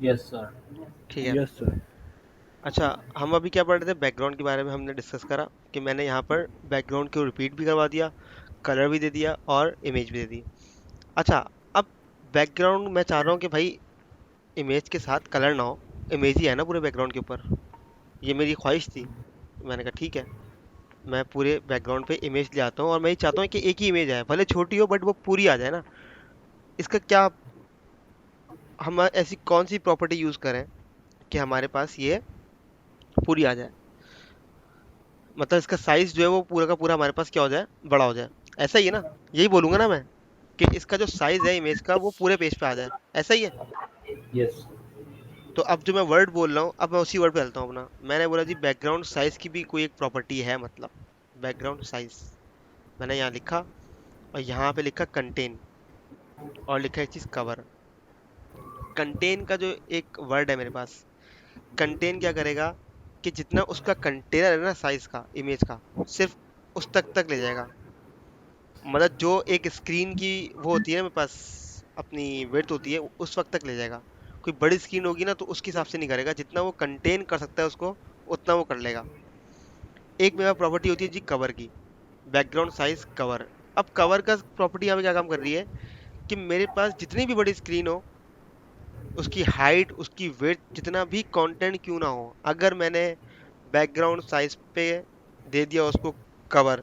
Yes sir. ठीक है। Yes sir. अच्छा, हम अभी क्या पढ़ रहे थे, बैकग्राउंड के बारे में हमने डिस्कस करा कि मैंने यहाँ पर बैकग्राउंड को रिपीट भी करवा दिया, कलर भी दे दिया और इमेज भी दे दी। अच्छा, अब बैकग्राउंड मैं चाह रहा हूँ कि भाई इमेज के साथ कलर ना हो, इमेज ही है ना पूरे बैकग्राउंड के ऊपर, ये मेरी ख्वाहिश थी। मैंने कहा ठीक है, मैं पूरे बैकग्राउंड पे इमेज ले आता हूँ और मैं ये चाहता हूँ कि एक ही इमेज आए, भले छोटी हो बट वो पूरी आ जाए ना। इसका क्या, हम ऐसी कौन सी प्रॉपर्टी यूज करें कि हमारे पास ये पूरी आ जाए, मतलब इसका साइज जो है वो पूरा का पूरा हमारे पास क्या हो जाए, बड़ा हो जाए। ऐसा ही है ना, यही बोलूंगा ना मैं, कि इसका जो साइज है इमेज का वो पूरे पेज पे आ जाए, ऐसा ही है। यस। तो अब जो मैं वर्ड बोल रहा हूँ, अब मैं उसी वर्ड पे चलता हूँ अपना। मैंने बोला जी बैकग्राउंड साइज की भी कोई एक प्रॉपर्टी है, मतलब बैकग्राउंड साइज मैंने यहाँ लिखा, और यहाँ पे लिखा कंटेन, और लिखा है चीज कवर। कंटेन का जो एक वर्ड है मेरे पास, कंटेन क्या करेगा कि जितना उसका कंटेनर है ना साइज का इमेज का, सिर्फ उस तक ले जाएगा। मतलब जो एक स्क्रीन की वो होती है ना मेरे पास, अपनी विड्थ होती है, उस वक्त तक ले जाएगा। कोई बड़ी स्क्रीन होगी ना तो उसके हिसाब से नहीं करेगा, जितना वो कंटेन कर सकता है उसको उतना वो कर लेगा। एक मेरा प्रॉपर्टी होती है जी कवर की, बैकग्राउंड साइज कवर। अब कवर का प्रॉपर्टी यहाँ पे क्या काम कर रही है कि मेरे पास जितनी भी बड़ी स्क्रीन हो, उसकी हाइट उसकी विड्थ जितना भी कंटेंट क्यों ना हो, अगर मैंने बैकग्राउंड साइज पे दे दिया उसको कवर,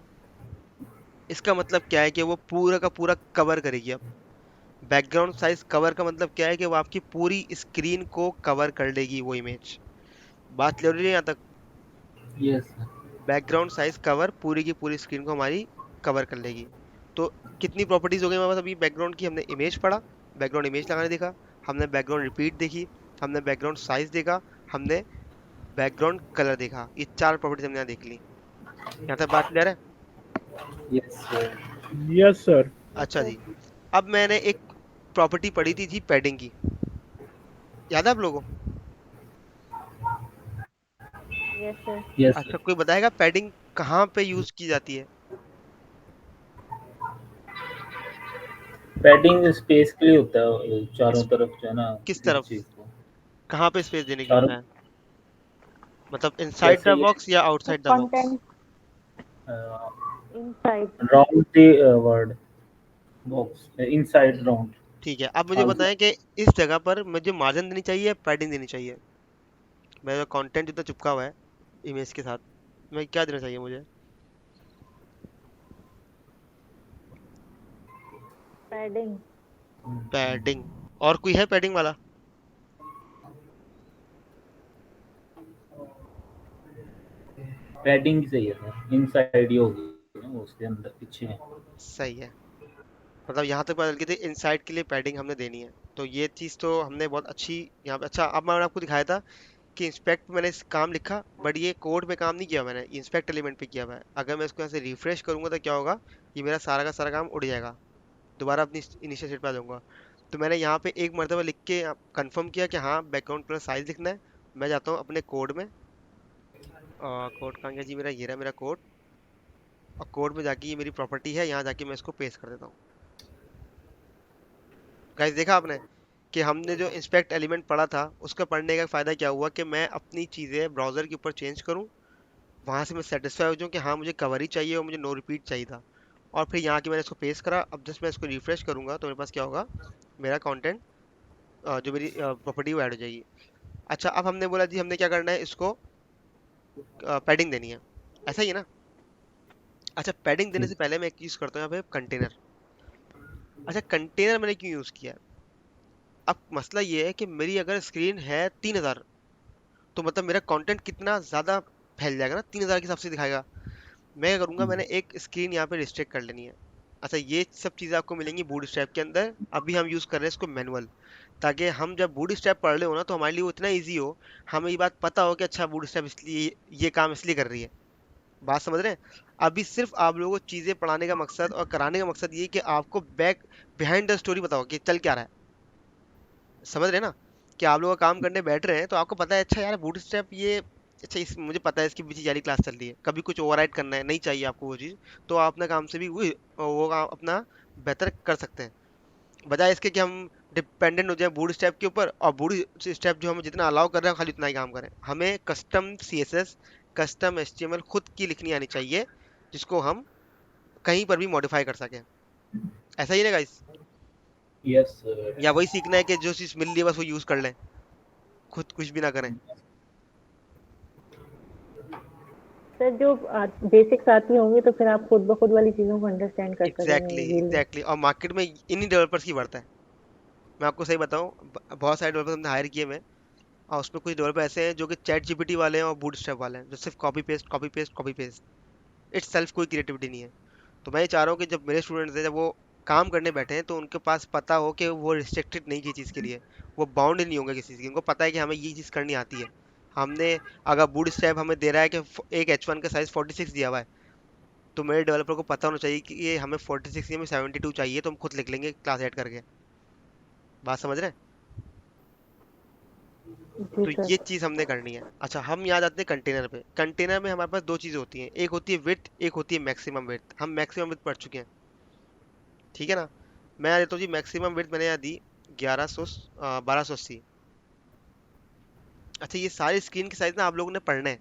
इसका मतलब क्या है कि वो पूरा का पूरा कवर करेगी। अब बैकग्राउंड साइज कवर का मतलब क्या है कि वो आपकी पूरी स्क्रीन को कवर कर लेगी वो इमेज। बात क्लियर हो रही है यहाँ तक? Yes sir. Background size cover पूरी की पूरी स्क्रीन को हमारी कवर कर लेगी। तो कितनी प्रॉपर्टीज हो गई हमारे पास अभी बैकग्राउंड की? हमने इमेज पढ़ा, बैकग्राउंड इमेज लगाने देखा, हमने बैकग्राउंड रिपीट देखी, हमने बैकग्राउंड साइज देखा, हमने बैकग्राउंड कलर देखा। ये चार प्रॉपर्टीज हमने यहाँ देख ली। यहाँ तक बात क्लियर है? Yes sir. Yes sir. अच्छा जी, अब मैंने एक प्रॉपर्टी पढ़ी थी जी पैडिंग की, याद है आप लोगों को? Yes sir. यस अच्छा, सर। कोई बताएगा पैडिंग कहाँ पे यूज की जाती है? पैडिंग स्पेस के लिए होता है, चारों इस, तरफ जो है ना, किस किसी तरफ, चीज को। कहाँ पे स्पेस देने के लिए चारों, होता है? मतलब इनसाइड जैसे द ये बॉक्स या outside the box? Content inside. Round the word box inside round. ठीक है, अब मुझे हाँ जी। बताएं कि इस जगह पर मुझे मार्जिन देनी चाहिए या पैडिंग देनी चाहिए? मेरा कंटेंट जितना चिपका हुआ है इमेज के साथ, मैं क्या देना चाहिए मुझे? पैडिंग। पैडिंग। और कोई है पैडिंग वाला? पैडिंग सही है सर, इनसाइड ही होगी ना, वो उसके अंदर पीछे है। सही है। मतलब यहाँ तक पता चल गई थी इनसाइड के लिए पैडिंग हमने देनी है, तो ये चीज़ तो हमने बहुत अच्छी यहाँ पे। अच्छा, अब मैंने आपको दिखाया था कि इंस्पेक्ट मैंने इस काम लिखा, बट ये कोड में काम नहीं किया मैंने, इंस्पेक्ट एलिमेंट पे किया हुआ है। अगर मैं इसको यहाँ से रिफ्रेश करूंगा तो क्या होगा, ये मेरा सारा का सारा काम उड़ जाएगा, दोबारा अपनी इनिशियल स्टेट पे आ जाऊंगा। तो मैंने यहाँ पे एक मरतबा लिख के कंफर्म किया कि हाँ बैकग्राउंड कलर साइज लिखना है। मैं जाता हूँ अपने कोड में, कोड कहाँ गया जी मेरा, ये रहा मेरा कोड। और कोड में जाके ये मेरी प्रॉपर्टी है, यहाँ जाके मैं इसको पेस्ट कर देता हूँ। गाइस देखा आपने कि हमने जो इंस्पेक्ट एलिमेंट पढ़ा था, उसका पढ़ने का फायदा क्या हुआ कि मैं अपनी चीज़ें ब्राउजर के ऊपर चेंज करूँ, वहां से मैं सेटिस्फाई हो जाऊँ कि हाँ मुझे कवर ही चाहिए और मुझे नो रिपीट चाहिए था। और फिर यहाँ की मैंने इसको पेस्ट करा। अब जस्ट मैं इसको रिफ्रेश करूंगा तो मेरे पास क्या होगा, मेरा कंटेंट, जो मेरी प्रॉपर्टी वो ऐड हो जाएगी। अच्छा, अब हमने बोला जी हमने क्या करना है, इसको पैडिंग देनी है, ऐसा ही है ना? अच्छा, पैडिंग देने से पहले मैं एक यूज़ करता हूँ यहाँ पे कंटेनर। अच्छा, कंटेनर मैंने क्यों यूज़ किया है? अब मसला ये है कि मेरी अगर स्क्रीन है 3000, तो मतलब मेरा कंटेंट कितना ज़्यादा फैल जाएगा ना, 3000 के हिसाब से दिखाएगा। मैं क्या करूंगा, मैंने एक स्क्रीन यहाँ पे रिस्ट्रिक्ट कर लेनी है। अच्छा, ये सब चीज़ें आपको मिलेंगी बूटस्ट्रैप के अंदर। अभी हम यूज़ कर रहे हैं इसको मैनुअल, ताकि हम जब बूटस्ट्रैप पढ़ रहे हो ना तो हमारे लिए वो इतना ईजी हो, हमें ये बात पता हो कि अच्छा बूटस्ट्रैप इसलिए ये काम इसलिए कर रही है। बात समझ रहे हैं? अभी सिर्फ आप लोगों को चीज़ें पढ़ाने का मकसद और कराने का मकसद ये है कि आपको बैक बिहाइंड द स्टोरी बताओ कि चल क्या रहा है। समझ रहे हैं ना? कि आप लोग काम करने बैठ रहे हैं तो आपको पता है अच्छा यार बूटस्ट्रैप ये, अच्छा इस मुझे पता है इसकी पीछे जारी क्लास चल रही है, कभी कुछ ओवरराइड करना है नहीं चाहिए आपको वो चीज़, तो आप अपने काम से भी वो काम अपना बेहतर कर सकते हैं, बजाय इसके कि हम डिपेंडेंट हो जाए बूट स्टेप के ऊपर, और बूट स्टेप जो हम जितना अलाउ कर रहे हैं खाली उतना ही काम करें। हमें कस्टम CSS, कस्टम HTML खुद की लिखनी आनी चाहिए, जिसको हम कहीं पर भी मॉडिफाई कर सकें। ऐसा ही ना गाइस? Yes, sir. या वही सीखना है कि जो चीज़ मिल रही है बस वो यूज़ कर लें, खुद कुछ भी ना करें? सर जो बेसिक्स आती होंगी तो फिर आप खुद ब खुद वाली चीजों को अंडरस्टैंड कर सकेंगे एग्जैक्टली इजीली। एग्जैक्टली, और मार्केट में इन्हीं डेवलपर्स की बढ़ता है। मैं आपको सही बताऊं, बहुत सारे डेवलपर्स हमने हायर किए मैं, और उसमें कुछ डेवलपर ऐसे हैं जो कि चैट जीपीटी वाले हैं और बूटस्ट्रैप वाले हैं, जो सिर्फ copy paste copy paste copy paste, it's self कोई क्रिएटिविटी नहीं है। तो मैं ये चाह रहा हूँ कि जब मेरे स्टूडेंट्स हैं, जब वो काम करने बैठे हैं, तो उनके पास पता हो कि वो रिस्ट्रिक्टेड नहीं की चीज़ के लिए, वो बाउंड नहीं होंगे किसी चीज़ की, उनको पता है कि हमें ये चीज़ करनी आती है। हमने, अगर बूट स्ट्रैप हमें दे रहा है कि एक H1 का साइज 46 दिया हुआ है, तो मेरे डेवलपर को पता होना चाहिए कि ये हमें 46 या हमें 72 चाहिए, तो हम खुद लिख लेंगे क्लास ऐड करके। बात समझ रहे हैं? जी तो सर। ये चीज़ हमने करनी है। अच्छा, हम यहाँ जाते हैं कंटेनर पे। कंटेनर में हमारे पास दो चीज़ें होती हैं, एक होती है विड्थ, एक होती है मैक्सिमम विड्थ। हम मैक्सिमम विड्थ पढ़ चुके हैं, ठीक है ना? मैं यहाँ देता हूँ जी, मैक्सिमम विड्थ मैंने यहाँ दी 1280। अच्छा, ये सारे स्क्रीन के साइज ना आप लोगों ने पढ़ने हैं।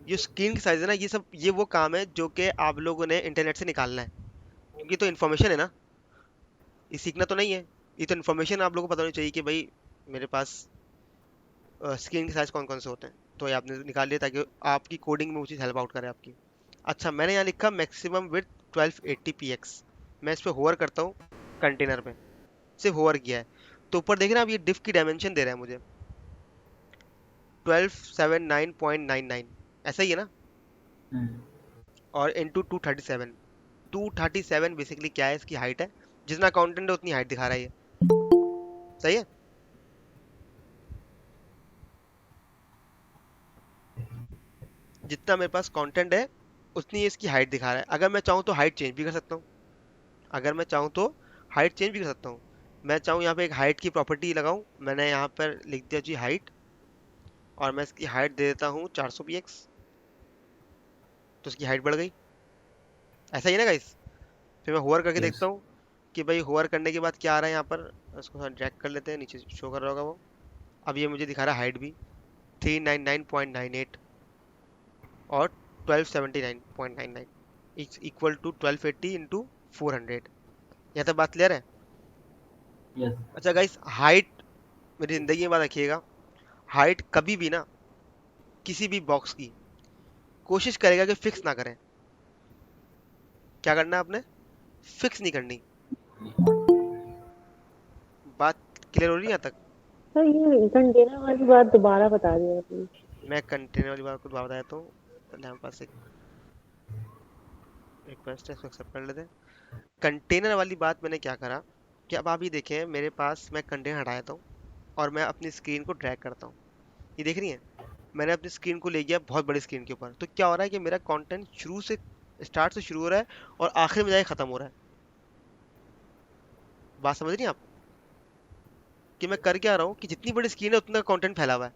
ये स्क्रीन के साइज है ना, ये सब ये वो काम है जो कि आप लोगों ने इंटरनेट से निकालना है, क्योंकि तो इन्फॉर्मेशन है ना, ये सीखना तो नहीं है। ये तो इन्फॉर्मेशन आप लोगों को पता होनी चाहिए कि भाई मेरे पास स्क्रीन के साइज कौन कौन से होते हैं, तो ये आपने निकाल लिया ताकि आपकी कोडिंग में वो चीज़ हेल्प आउट करे आपकी। अच्छा, मैंने यहाँ लिखा मैक्सिमम विड्थ 1280 px। मैं इस पर होवर करता हूँ कंटेनर पे, सिर्फ होवर किया है, तो ऊपर देख रहे हैं आप, ये डिफ की डायमेंशन दे रहा है मुझे 1279.99, ऐसा ही है ना? Hmm. और इंटू 237 बेसिकली क्या है, इसकी हाइट है, जितना कंटेंट है उतनी हाइट दिखा रहा है ये, सही है? जितना मेरे पास कंटेंट है उतनी इसकी हाइट दिखा रहा है। अगर मैं चाहूँ तो हाइट चेंज भी कर सकता हूँ, अगर मैं चाहूँ तो हाइट चेंज भी कर सकता हूँ। मैं चाहूँ यहाँ पे एक हाइट की प्रॉपर्टी लगाऊँ, मैंने यहाँ पर लिख दिया जी हाइट, और मैं इसकी हाइट दे देता हूँ 400 px, तो इसकी हाइट बढ़ गई। ऐसा ही ना गाइस? फिर मैं होवर करके देखता Yes. हूँ कि भाई होवर करने के बाद क्या आ रहा है यहाँ पर। इसको थोड़ा ड्रैग कर लेते हैं, नीचे शो कर रहा होगा वो। अब ये मुझे दिखा रहा है हाइट भी 399.98 और 1279.99 इक्वल टू 1280 इंटू 400। यहाँ तक बात क्लियर है? Yes. अच्छा गाइस, हाइट मेरी ज़िंदगी में बात रखिएगा, हाइट कभी भी ना किसी भी बॉक्स की कोशिश करेगा कि फिक्स ना करें। क्या करना है आपने? फिक्स नहीं करनी। बात क्लियर हो रही है यहाँ तक? सर ये कंटेनर वाली बात दोबारा बता दिया प्लीज। मैं कंटेनर वाली बात को दोबारा बताता हूँ। पहले हमारे पास एक रिक्वेस्ट है, इसको एक्सेप्ट कर लेते हैं। कंटेनर वाली बात मैंने क्या करा कि अब आप ये देखें, मेरे पास मैं कंटेनर हटा देता हूँ और मैं अपनी स्क्रीन को ड्रैग करता हूँ। ये देख रही हैं? मैंने अपनी स्क्रीन को ले गया बहुत बड़ी स्क्रीन के ऊपर, तो क्या हो रहा है कि मेरा कंटेंट शुरू से, स्टार्ट से शुरू हो रहा है और आखिर में जाके खत्म हो रहा है। बात समझ रही हैं आप कि मैं कर क्या रहा हूँ? कि जितनी बड़ी स्क्रीन है उतना कंटेंट फैला हुआ है।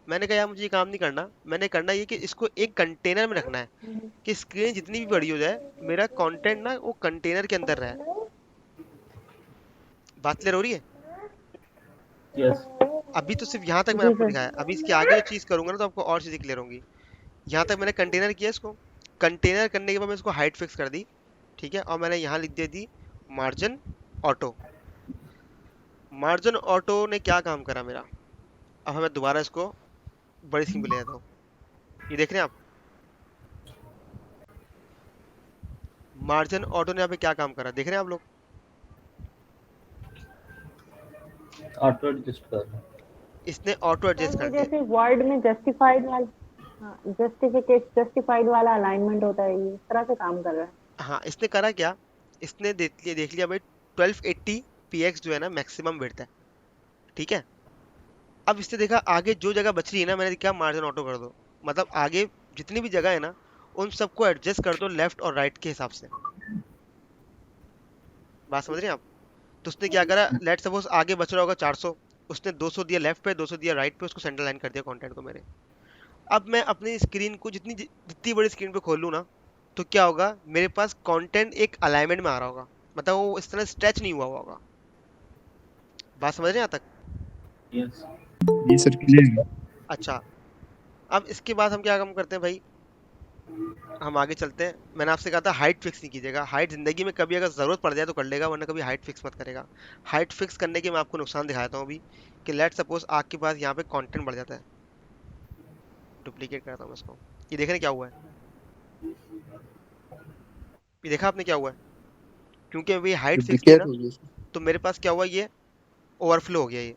मैंने कहा यार मुझे ये काम नहीं करना, मैंने करना ये कि इसको एक कंटेनर में रखना है, कि स्क्रीन जितनी भी बड़ी हो जाए मेरा कंटेंट ना वो कंटेनर के अंदर रहे। बात क्लियर हो रही है? Yes. अभी तो सिर्फ यहाँ तक मैंने जी आपको सर। दिखाया, अभी इसके आगे जो चीज़ करूंगा ना तो आपको और चीज़ें क्लियर होंगी। यहाँ तक मैंने कंटेनर किया इसको, कंटेनर करने के बाद मैं इसको हाइट फिक्स कर दी, ठीक है, और मैंने यहाँ लिख दे दी मार्जिन ऑटो। मार्जिन ऑटो ने क्या काम करा मेरा? अब हमें दोबारा इसको बड़ी स्क्रीन पे ले जाता हूँ। ये देख रहे हैं आप? मार्जिन ऑटो ने यहाँ पे क्या काम करा, देख रहे हैं आप लोग? Auto adjust करना. इसने ऑटो सर एडजस्ट कर वो दिया। जैसे वर्ड में जस्टिफाइड वाला, हाँ जस्टिफाइड वाला अलाइनमेंट होता है, ये इस तरह से काम कर रहा है। हाँ, इसने करा क्या, इसने देख लिया भाई 1280 px जो है ना मैक्सिमम विड्थ है, ठीक है। अब इसने देखा आगे जो जगह बच रही है ना, मैंने क्या मार्जिन ऑटो कर दो, मतलब आगे जितनी भी जगह है ना उन सबको एडजस्ट कर दो लेफ्ट और राइट के हिसाब से। बात समझ रहे हैं आप? तो उसने क्या करा, लेट सपोज आगे बच रहा होगा 400, उसने 200 दिया लेफ्ट पे, 200 दिया राइट पे, उसको सेंटर लाइन कर दिया कंटेंट को मेरे। अब मैं अपनी स्क्रीन को जितनी बड़ी स्क्रीन पे खोल लूँ ना, तो क्या होगा, मेरे पास कंटेंट एक अलाइनमेंट में आ रहा होगा, मतलब वो इस तरह स्ट्रेच नहीं हुआ हुआ होगा। बात समझ रहे हैं यहाँ तक? यस। जी सर क्लियर। अच्छा, अब इसके बाद हम क्या काम करते हैं भाई, हम आगे चलते हैं। मैंने आपसे कहा था हाइट फिक्स नहीं कीजिएगा। हाइट जिंदगी में कभी अगर जरूरत पड़ जाए तो कर लेगा, वरना कभी हाइट फिक्स मत करेगा। हाइट फिक्स करने के मैं आपको नुकसान दिखाता हूँ अभी, कि लेट सपोज आपके पास यहाँ पे कंटेंट बढ़ जाता है। डुप्लीकेट करता हूँ मैं इसको। ये देख रहे हैं क्या हुआ है? ये देखा आपने क्या हुआ है? क्योंकि अभी हाइट फिक्स की डुप्लीकेट ना, हो गया सर। तो मेरे पास क्या हुआ, ये ओवरफ्लो हो गया ये।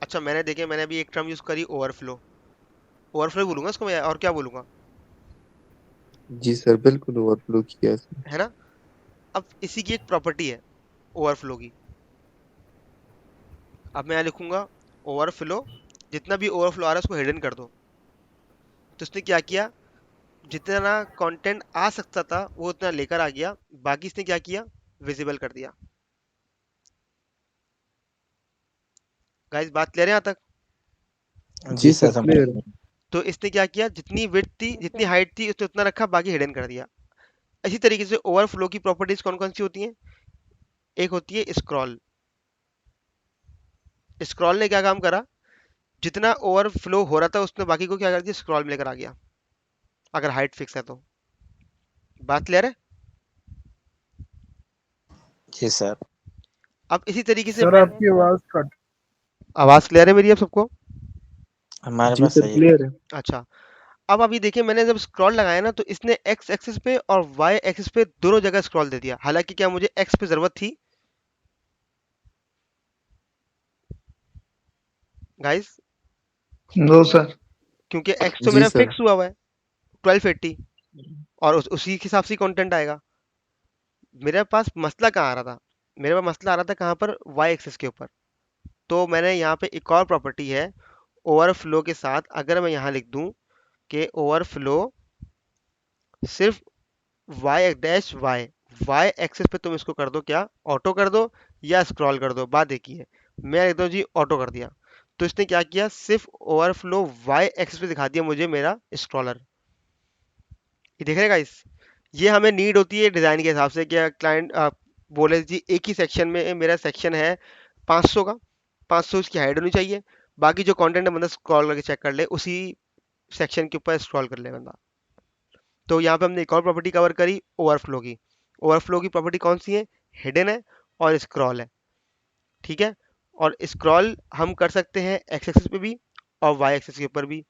अच्छा, मैंने देखे, मैंने अभी एक टर्म यूज करी, ओवरफ्लो। ओवरफ्लो बोलूंगा इसको मैं, और क्या बोलूंगा? जी सर बिल्कुल ओवरफ्लो किया सर। है ना? अब इसी की एक प्रॉपर्टी है ओवरफ्लो की। अब मैं यहाँ लिखूंगा ओवरफ्लो, जितना भी ओवरफ्लो आ रहा है उसको हिडन कर दो। तो इसने क्या किया, जितना कंटेंट आ सकता था वो उतना लेकर आ गया, बाकी इसने क्या किया, विजिबल कर दिया। गाइस बात क्लियर है यहाँ तक? जी जी सर सर समझ क्लियर। गए। तो इसने क्या किया, जितनी विड्थ थी जितनी हाइट थी उसने उतना रखा, बाकी हिडन कर दिया। इसी तरीके से ओवरफ्लो की प्रॉपर्टीज कौन कौन सी होती हैं? एक होती है स्क्रॉल। स्क्रॉल ने क्या काम करा, जितना ओवरफ्लो हो रहा था उसने बाकी को क्या कर दिया, स्क्रॉल में लेकर आ गया, अगर हाइट फिक्स है तो। बात क्लियर है? जी सर। अब इसी तरीके से सर मैं, आपकी आवाज कट। आवाज क्लियर है मेरी अब सबको? हमारे जी पास सर सही है। क्लियर है। अच्छा, अब अभी देखिए, मैंने जब स्क्रॉल लगाया ना, तो इसने एक्स एक्सिस पे और वाई एक्सिस पे दोनों जगह स्क्रॉल दे दिया। हालांकि क्या मुझे एक्स पे जरूरत थी गाइस? No sir. क्योंकि एक्स तो जी मेरा सर। फिक्स हुआ हुआ है 1280, और उसी के हिसाब से कंटेंट आएगा। मेरे पास मसला कहाँ आ रहा था, मेरे पास मसला आ रहा था कहाँ पर, वाई एक्सिस के ऊपर। तो मैंने यहाँ पे एक और प्रॉपर्टी है ओवरफ्लो के साथ, अगर मैं यहाँ लिख दूं कि ओवरफ्लो सिर्फ Y dash Y, Y axis पे तुम इसको कर दो क्या, ऑटो कर दो या स्क्रॉल कर दो, बात एक ही है। मैं लिख दूं जी ऑटो कर दिया, तो इसने क्या किया, सिर्फ ओवरफ्लो वाई एक्सिस पे दिखा दिया मुझे मेरा स्क्रॉलर। ये देख रहे गाइस, ये हमें नीड होती है डिजाइन के हिसाब से। क्या क्लाइंट बोले जी एक ही सेक्शन में मेरा सेक्शन है 500 का, 500 उसकी हाइट होनी चाहिए, बाकी जो कंटेंट है बंदा स्क्रॉल करके चेक कर ले, उसी सेक्शन के ऊपर स्क्रॉल कर ले बंदा। तो यहाँ पे हमने एक और प्रॉपर्टी कवर करी ओवरफ्लो की। ओवरफ्लो की प्रॉपर्टी कौन सी है, हिडन है और स्क्रॉल है, ठीक है। और स्क्रॉल हम कर सकते हैं एक्स एक्सिस पे भी और वाई एक्सिस के ऊपर भी।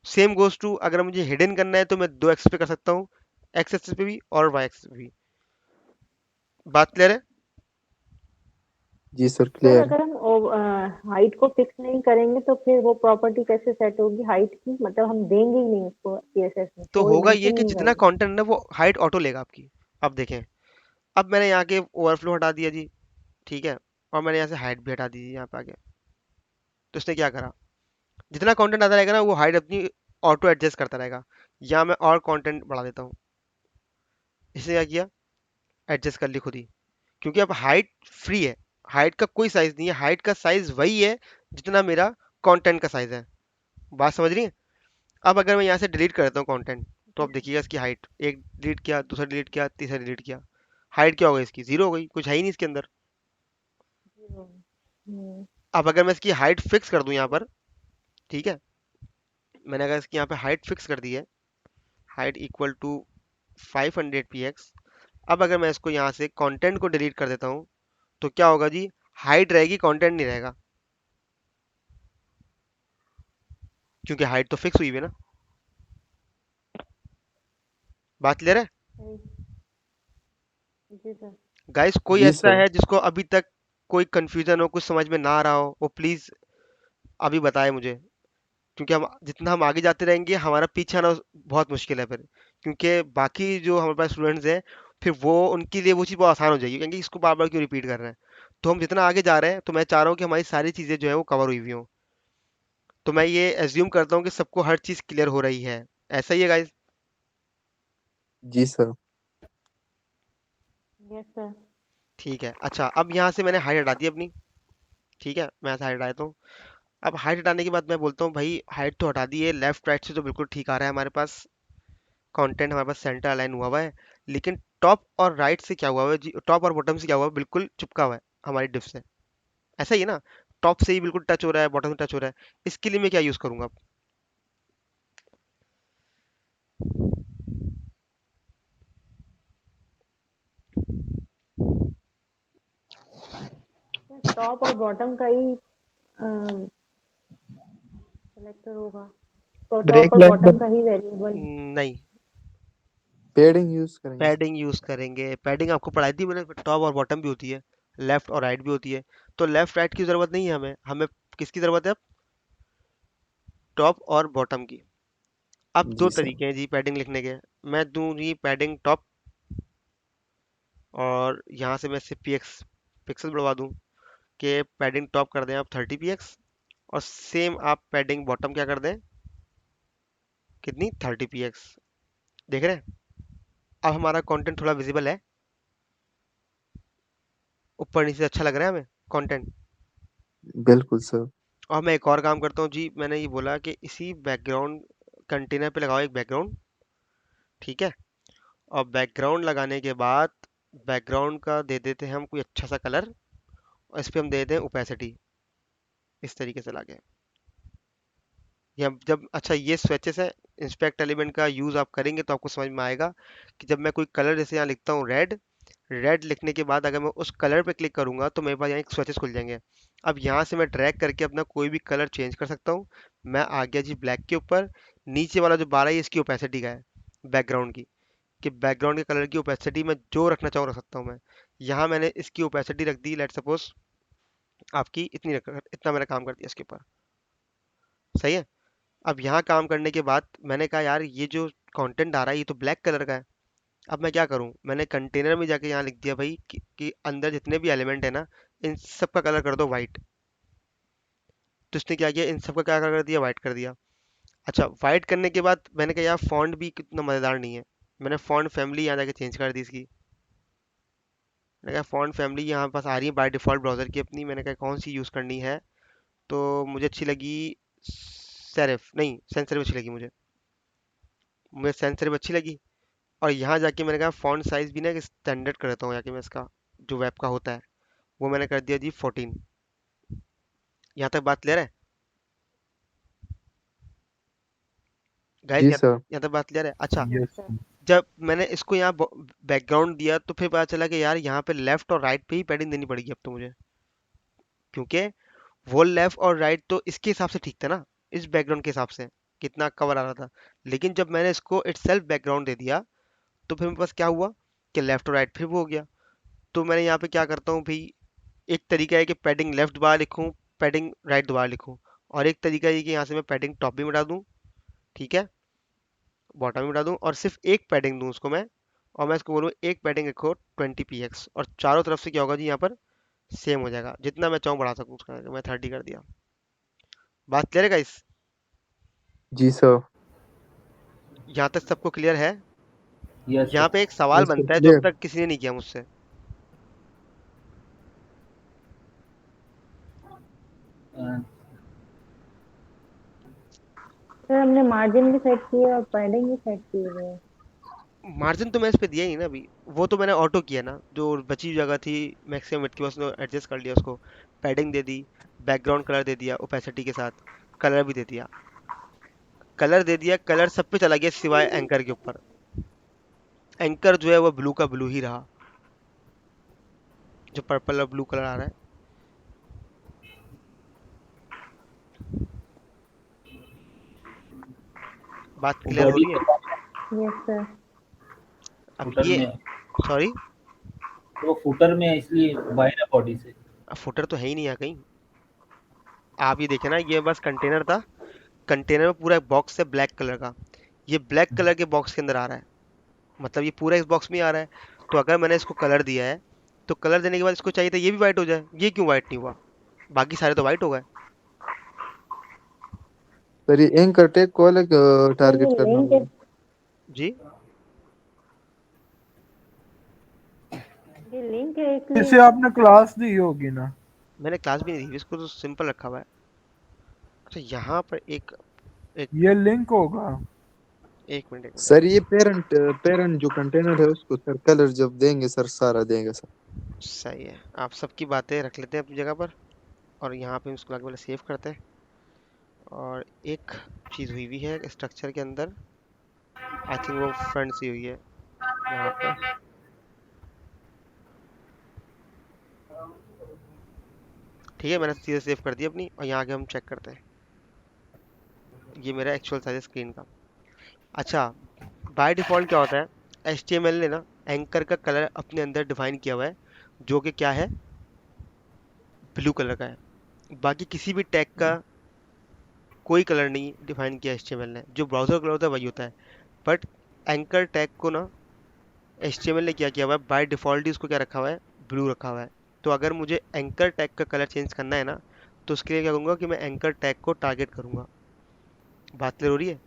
सेम गोज टू, अगर मुझे हिडन करना है तो मैं दो एक्सिस पे कर सकता हूँ, एक्स एक्सिस पे भी और वाई एक्सिस पे भी। बात क्लियर है? जी सर सर क्लियर। अगर हम हाइट को फिक्स नहीं करेंगे तो फिर वो प्रॉपर्टी कैसे सेट होगी हाइट की, मतलब हम देंगे ही नहीं उसको सीएसएस में, तो कोई होगा ये मेंशन ही कि नहीं जितना करेंगे। कंटेंट है वो हाइट ऑटो लेगा आपकी। अब देखें, अब मैंने यहाँ के ओवरफ्लो हटा दिया जी, ठीक है, और मैंने यहाँ से हाइट भी हटा दी जी यहाँ पे आगे। तो इसने क्या करा, जितना कंटेंट आता रहेगा ना वो हाइट अपनी ऑटो एडजस्ट करता रहेगा। या मैं और कंटेंट बढ़ा देता हूँ, इसने क्या किया, एडजस्ट कर ली खुद ही। क्योंकि अब हाइट फ्री है, हाइट का कोई साइज नहीं है, हाइट का साइज वही है जितना मेरा कंटेंट का साइज है। बात समझ रही है? अब अगर मैं यहाँ से डिलीट कर देता हूँ कंटेंट, तो अब देखिएगा इसकी हाइट, एक डिलीट किया, दूसरा डिलीट किया, तीसरा डिलीट किया, हाइट क्या हो गई इसकी, जीरो हो गई, कुछ है ही नहीं इसके अंदर। हम्म, अब अगर मैं इसकी हाइट फिक्स कर दूं यहाँ पर, ठीक है, मैंने अगर इसकी यहाँ पे हाइट फिक्स कर दी है, हाइट इक्वल टू 500 px। अब अगर मैं इसको यहाँ से कंटेंट को डिलीट कर देता हूँ, तो क्या होगा जी, हाइट रहेगी कंटेंट नहीं रहेगा, क्योंकि हाइट तो फिक्स हुई हुई है ना। बात क्लियर है? सही। जी सर। गाइस कोई जी ऐसा सर। है जिसको अभी तक कोई कंफ्यूजन हो, कुछ समझ में ना आ रहा हो, वो प्लीज अभी बताए मुझे। क्योंकि हम जितना हम आगे जाते रहेंगे हमारा पीछे आना बहुत मुश्किल है फिर, क्योंकि बाकी जो हमारे पास स्टूडेंट्स हैं, फिर वो उनके लिए वो चीज़ बहुत आसान हो जाएगी, क्योंकि इसको बार बार क्यों रिपीट कर रहे हैं। तो हम जितना आगे जा रहे हैं, तो मैं चाह रहा हूँ कि हमारी सारी चीज़ें जो है वो कवर हुई हुई हों। तो मैं ये एज्यूम करता हूँ कि सबको हर चीज़ क्लियर हो रही है। ऐसा ही है गाइज? जी सर। Yes sir. ठीक है। अच्छा, अब यहाँ से मैंने हाइट हटा दी अपनी, ठीक है, मैं ऐसा हाइट हटा देता हूँ। अब हाइट हटाने के बाद मैं बोलता हूँ भाई हाइट तो हटा दी है, लेफ्ट राइट से तो बिल्कुल ठीक आ रहा है हमारे पास, कंटेंट हमारे पास सेंटर अलाइन हुआ हुआ है। लेकिन टॉप और राइट से क्या हुआ हुआ है जी, टॉप और बॉटम से क्या हुआ है, बिल्कुल चिपका हुआ है हमारी डिफ से। ऐसा ही है ना, टॉप से ही बिल्कुल टच हो रहा है, बॉटम से टच हो रहा है, इसके लिए मैं क्या यूज करूंगा? टॉप और बॉटम का ही सेलेक्टर होगा, तो ब्रेक टॉप और लाइन बॉटम का ही वेरिएबल। नहीं, पैडिंग यूज करेंगे सर। पैडिंग यूज करेंगे। पैडिंग आपको पढ़ाई थी मैंने, टॉप और बॉटम भी होती है, लेफ्ट और राइट भी होती है। तो लेफ्ट राइट की जरूरत नहीं है हमें, हमें किसकी जरूरत है? टॉप और बॉटम की। अब दो जी सर। तरीके हैं जी पैडिंग लिखने के। मैं दूं जी पैडिंग टॉप, और यहाँ से मैं सिर्फ px पिक्सल बढ़वा दूं कि पैडिंग टॉप कर दें आप 30 px, और सेम आप पैडिंग बॉटम क्या कर दें, कितनी, 30 px। देख रहे हैं? अब हमारा कंटेंट थोड़ा विजिबल है, ऊपर नीचे अच्छा लग रहा है हमें कंटेंट। बिल्कुल सर। और मैं एक और काम करता हूँ जी, मैंने ये बोला कि इसी बैकग्राउंड कंटेनर पे लगाओ एक बैकग्राउंड, ठीक है? और बैकग्राउंड लगाने के बाद बैकग्राउंड का दे देते हैं हम कोई अच्छा सा कलर, और इस पे हम दे दें ओपेसिटी, इस तरीके से लाके। या जब, अच्छा ये स्वेचेस है, इंस्पेक्ट एलिमेंट का यूज़ आप करेंगे तो आपको समझ में आएगा कि जब मैं कोई कलर, जैसे यहाँ लिखता हूँ रेड, रेड लिखने के बाद अगर मैं उस कलर पे क्लिक करूंगा तो मेरे पास यहाँ एक स्वेचेस खुल जाएंगे। अब यहाँ से मैं ड्रैग करके अपना कोई भी कलर चेंज कर सकता हूँ। मैं आ गया जी ब्लैक के ऊपर, नीचे वाला जो बार है ये इसकी ओपेसिटी का है, बैकग्राउंड की, कि बैकग्राउंड के कलर की ओपेसिटी मैं जो रखना चाहूँ रख सकता हूँ मैं। यहाँ मैंने इसकी ओपेसिटी रख दी, लेट सपोज आपकी इतनी इतना मैंने काम कर दिया इसके ऊपर, सही है? अब यहाँ काम करने के बाद मैंने कहा यार ये जो कंटेंट आ रहा है ये तो ब्लैक कलर का है। अब मैं क्या करूँ, मैंने कंटेनर में जाके यहाँ लिख दिया भाई कि अंदर जितने भी एलिमेंट है ना, इन सब का कलर कर दो वाइट। तो इसने क्या किया, इन सब का क्या कलर कर दिया, वाइट कर दिया। अच्छा, वाइट करने के बाद मैंने कहा यार फॉन्ट भी कितना मज़ेदार नहीं है, मैंने फॉन्ट फैमिली यहाँ जाके चेंज कर दी इसकी। मैंने कहा फॉन्ट फैमिली यहाँ पास आ रही है बाय डिफ़ॉल्ट ब्राउज़र की अपनी, मैंने कहा कौन सी यूज़ करनी है, तो मुझे अच्छी लगी सेरिफ, नहीं सेंस सेरिफ अच्छी लगी मुझे सेंस सेरिफ अच्छी लगी। और यहाँ जाके मैंने कहा फॉन्ट साइज भी ना एक स्टैंडर्ड कर देता हूँ जाके मैं इसका, जो वेब का होता है वो मैंने कर दिया जी 14। यहाँ तक बात क्लियर है गाइस? जी यहाँ सर। यहाँ तक बात क्लियर है? अच्छा, यस। जब मैंने इसको यहाँ बैकग्राउंड दिया तो फिर पता चला कि यार यहाँ पे लेफ्ट और राइट पे ही पैडिंग देनी पड़ेगी अब तो मुझे, क्योंकि वो लेफ्ट और राइट तो इसके हिसाब से ठीक था ना, इस बैकग्राउंड के हिसाब से कितना कवर आ रहा था। लेकिन जब मैंने इसको इटसेल्फ बैकग्राउंड दे दिया तो फिर मेरे पास क्या हुआ कि लेफ्ट और राइट फिर वो हो गया। तो मैंने यहाँ पे क्या करता हूँ भाई, एक तरीका है कि पैडिंग लेफ्ट दोबारा लिखूँ, पैडिंग राइट दोबारा लिखूँ, और एक तरीका ये कि यहाँ से मैं पैडिंग टॉप भी मिटा दूँ, ठीक है, बॉटम भी मिटा दूँ, और सिर्फ एक पैडिंग दूँ उसको मैं, और मैं इसको बोलूँ एक पैडिंग रखो 20 px, और चारों तरफ से क्या होगा जी यहाँ पर सेम हो जाएगा, जितना मैं चाहूँ बढ़ा सकूँ उसका, मैं 30 कर दिया। बात क्लियर है गाइस? जी सर। यहाँ तक सबको क्लियर है? यस यहाँ सर। पे एक सवाल यस सर, बनता है जो अब क्लियर। तक किसी ने नहीं किया मुझसे। सर हमने मार्जिन भी सेट किए और पैडिंग भी सेट की हुई है। मार्जिन तो मैं इस पे दिया ही ना अभी, वो तो मैंने ऑटो किया ना, जो बची हुई जगह थी मैक्सिमम विड्थ की उसने एडजस्ट कर लिया उसको, पैडिंग दे दी, बैकग्राउंड कलर दे दिया ओपेसिटी के साथ, कलर भी दे दिया, कलर दे दिया, कलर सब पे चला गया सिवाय एंकर के ऊपर। एंकर जो है वो ब्लू का ब्लू ही रहा, जो पर्पल और ब्लू कलर आ रहा है। बात क्लियर हो बॉडी रही है? Yes sir. अब फुटर ये, में, सॉरी, तो फुटर में है इसलिए बाहर है बॉडी से। फुटर तो है ही नहीं यहाँ कहीं। आप ये देखे ना, ये बस कंटेनर था, कंटेनर में पूरा एक बॉक्स है ब्लैक कलर का, ये ब्लैक कलर के बॉक्स के अंदर आ रहा है, मतलब ये पूरा इस बॉक्स में ही आ रहा है। तो अगर मैंने इसको कलर दिया है, तो कलर देने के बाद इसको चाहिए था ये भी वाइट हो जाए, ये क्यों वाइट नहीं हुआ? बाकी सारे तो वाइट हो गए। सर ये एंकर टैग को अलग सर ये टारगेट करना लिंक है, होगा। जी, ये लिंक है इसलिए। इसे आपने क्लास दी होगी ना? मैंने क्लास भी नहीं दी इसको, तो सिंपल रखा हुआ है। अच्छा यहाँ पर एक ये लिंक होगा। एक मिनट। सर ये पेरेंट पेरेंट जो कंटेनर है उसको सर कलर जब देंगे सर सारा देंगे सर। सही है, आप सबकी बातें रख लेते हैं अपनी जगह पर। और यहाँ पे इसको लाके पहले सेव करते हैं। और एक चीज़ हुई हुई है स्ट्रक्चर के अंदर, आई थिंक वो फ्रंट से हुई है यहाँ पे। ठीक है, मैंने सीधे सेव कर दी अपनी, और यहाँ आके हम चेक करते हैं। ये मेरा एक्चुअल साइज है स्क्रीन का। अच्छा, बाय डिफ़ॉल्ट क्या होता है, HTML ने ना एंकर का कलर अपने अंदर डिफाइन किया हुआ है, जो कि क्या है, ब्लू कलर का है। बाकी किसी भी टैग का कोई कलर नहीं डिफाइन किया HTML ने, जो ब्राउज़र कलर होता है वही होता है। बट एंकर टैग को ना HTML ने क्या किया हुआ है, बाय डिफ़ॉल्ट ही उसको क्या रखा हुआ है, ब्लू रखा हुआ है। तो अगर मुझे एंकर टैग का कलर चेंज करना है ना, तो उसके लिए क्या करूँगा कि मैं एंकर टैग को टारगेट करूँगा। बात क्लियर हो रही है?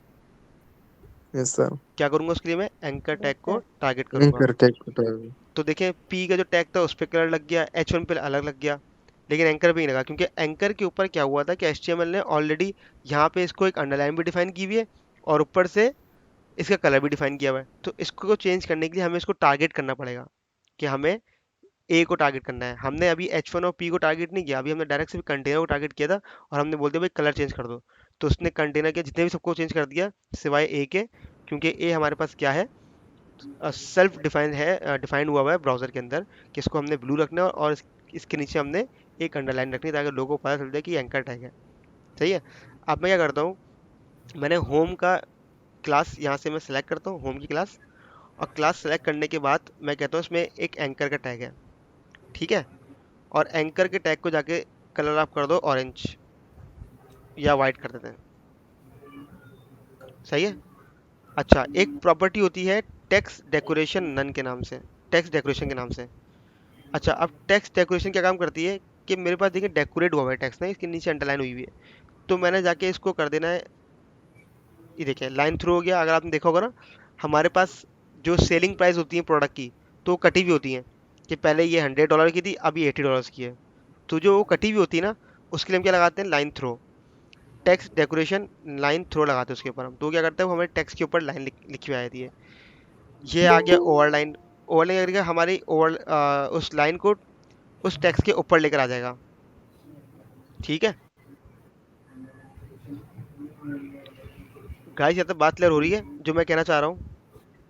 Yes sir. क्या करूँगा उसके लिए, मैं एंकर टैग को सर टारगेट करूँगा। एंकर टैग को टारगेट। तो देखें, P का जो टैग था उस पर कलर लग गया, H1 पे अलग लग गया, लेकिन एंकर पे नहीं लगा, क्योंकि एंकर के ऊपर क्या हुआ था कि HTML ने ऑलरेडी यहाँ पे इसको एक अंडरलाइन भी डिफाइन की हुई है, और ऊपर से इसका कलर भी डिफाइन किया हुआ है। तो इसको चेंज करने के लिए हमें इसको टारगेट करना पड़ेगा, कि हमें ए को टारगेट करना है। हमने अभी H1 और P को टारगेट नहीं किया, अभी हमने डायरेक्ट सिर्फ कंटेनर को टारगेट किया था, और हमने बोल दिया भाई कलर चेंज कर दो। तो उसने कंटेनर के जितने भी सबको चेंज कर दिया सिवाय ए के, क्योंकि ए हमारे पास क्या है, सेल्फ डिफाइन है, डिफाइन हुआ है ब्राउजर के अंदर कि इसको हमने ब्लू रखना है, और इसके नीचे हमने एक अंडरलाइन रखनी है, ताकि लोगों को पता चल जाए कि एंकर टैग है। सही है। अब मैं क्या करता हूँ, मैंने होम का क्लास यहाँ से मैं सेलेक्ट करता हूँ, होम की क्लास, और क्लास सेलेक्ट करने के बाद मैं कहता हूँ इसमें एक एंकर का टैग है। ठीक है, और एंकर के टैग को जाके कलर आप कर दो ऑरेंज या वाइट कर देते हैं। सही है। अच्छा, एक प्रॉपर्टी होती है टेक्स्ट डेकोरेशन नन के नाम से, टेक्स्ट डेकोरेशन के नाम से। अच्छा, अब टेक्स्ट डेकोरेशन क्या काम करती है कि मेरे पास देखिए डेकोरेट हुआ हुआ है टेक्स्ट ना, इसके नीचे अंडरलाइन हुई हुई है, तो मैंने जाके इसको कर देना है, ये देखिए लाइन थ्रू हो गया। अगर आपने देखा होगा ना, हमारे पास जो सेलिंग प्राइस होती है प्रोडक्ट की, तो वो कटी हुई होती हैं, कि पहले ये $100 की थी, अब ये $80 की है। तो जो वो कटी हुई होती है ना, उसके लिए हम क्या लगाते हैं, line throw, text decoration line throw लगाते हैं उसके ऊपर हम। तो क्या करते हैं, वो हमारे टेक्स्ट के ऊपर लाइन लिखी हुई आ जाती है। ये आ गया ओवरलाइन। ओवरलाइन करके हमारी उस लाइन को उस टेक्स्ट के ऊपर लेकर आ जाएगा। ठीक है गाइस, यहाँ तक बात क्लियर हो रही है जो मैं कहना चाह रहा हूँ?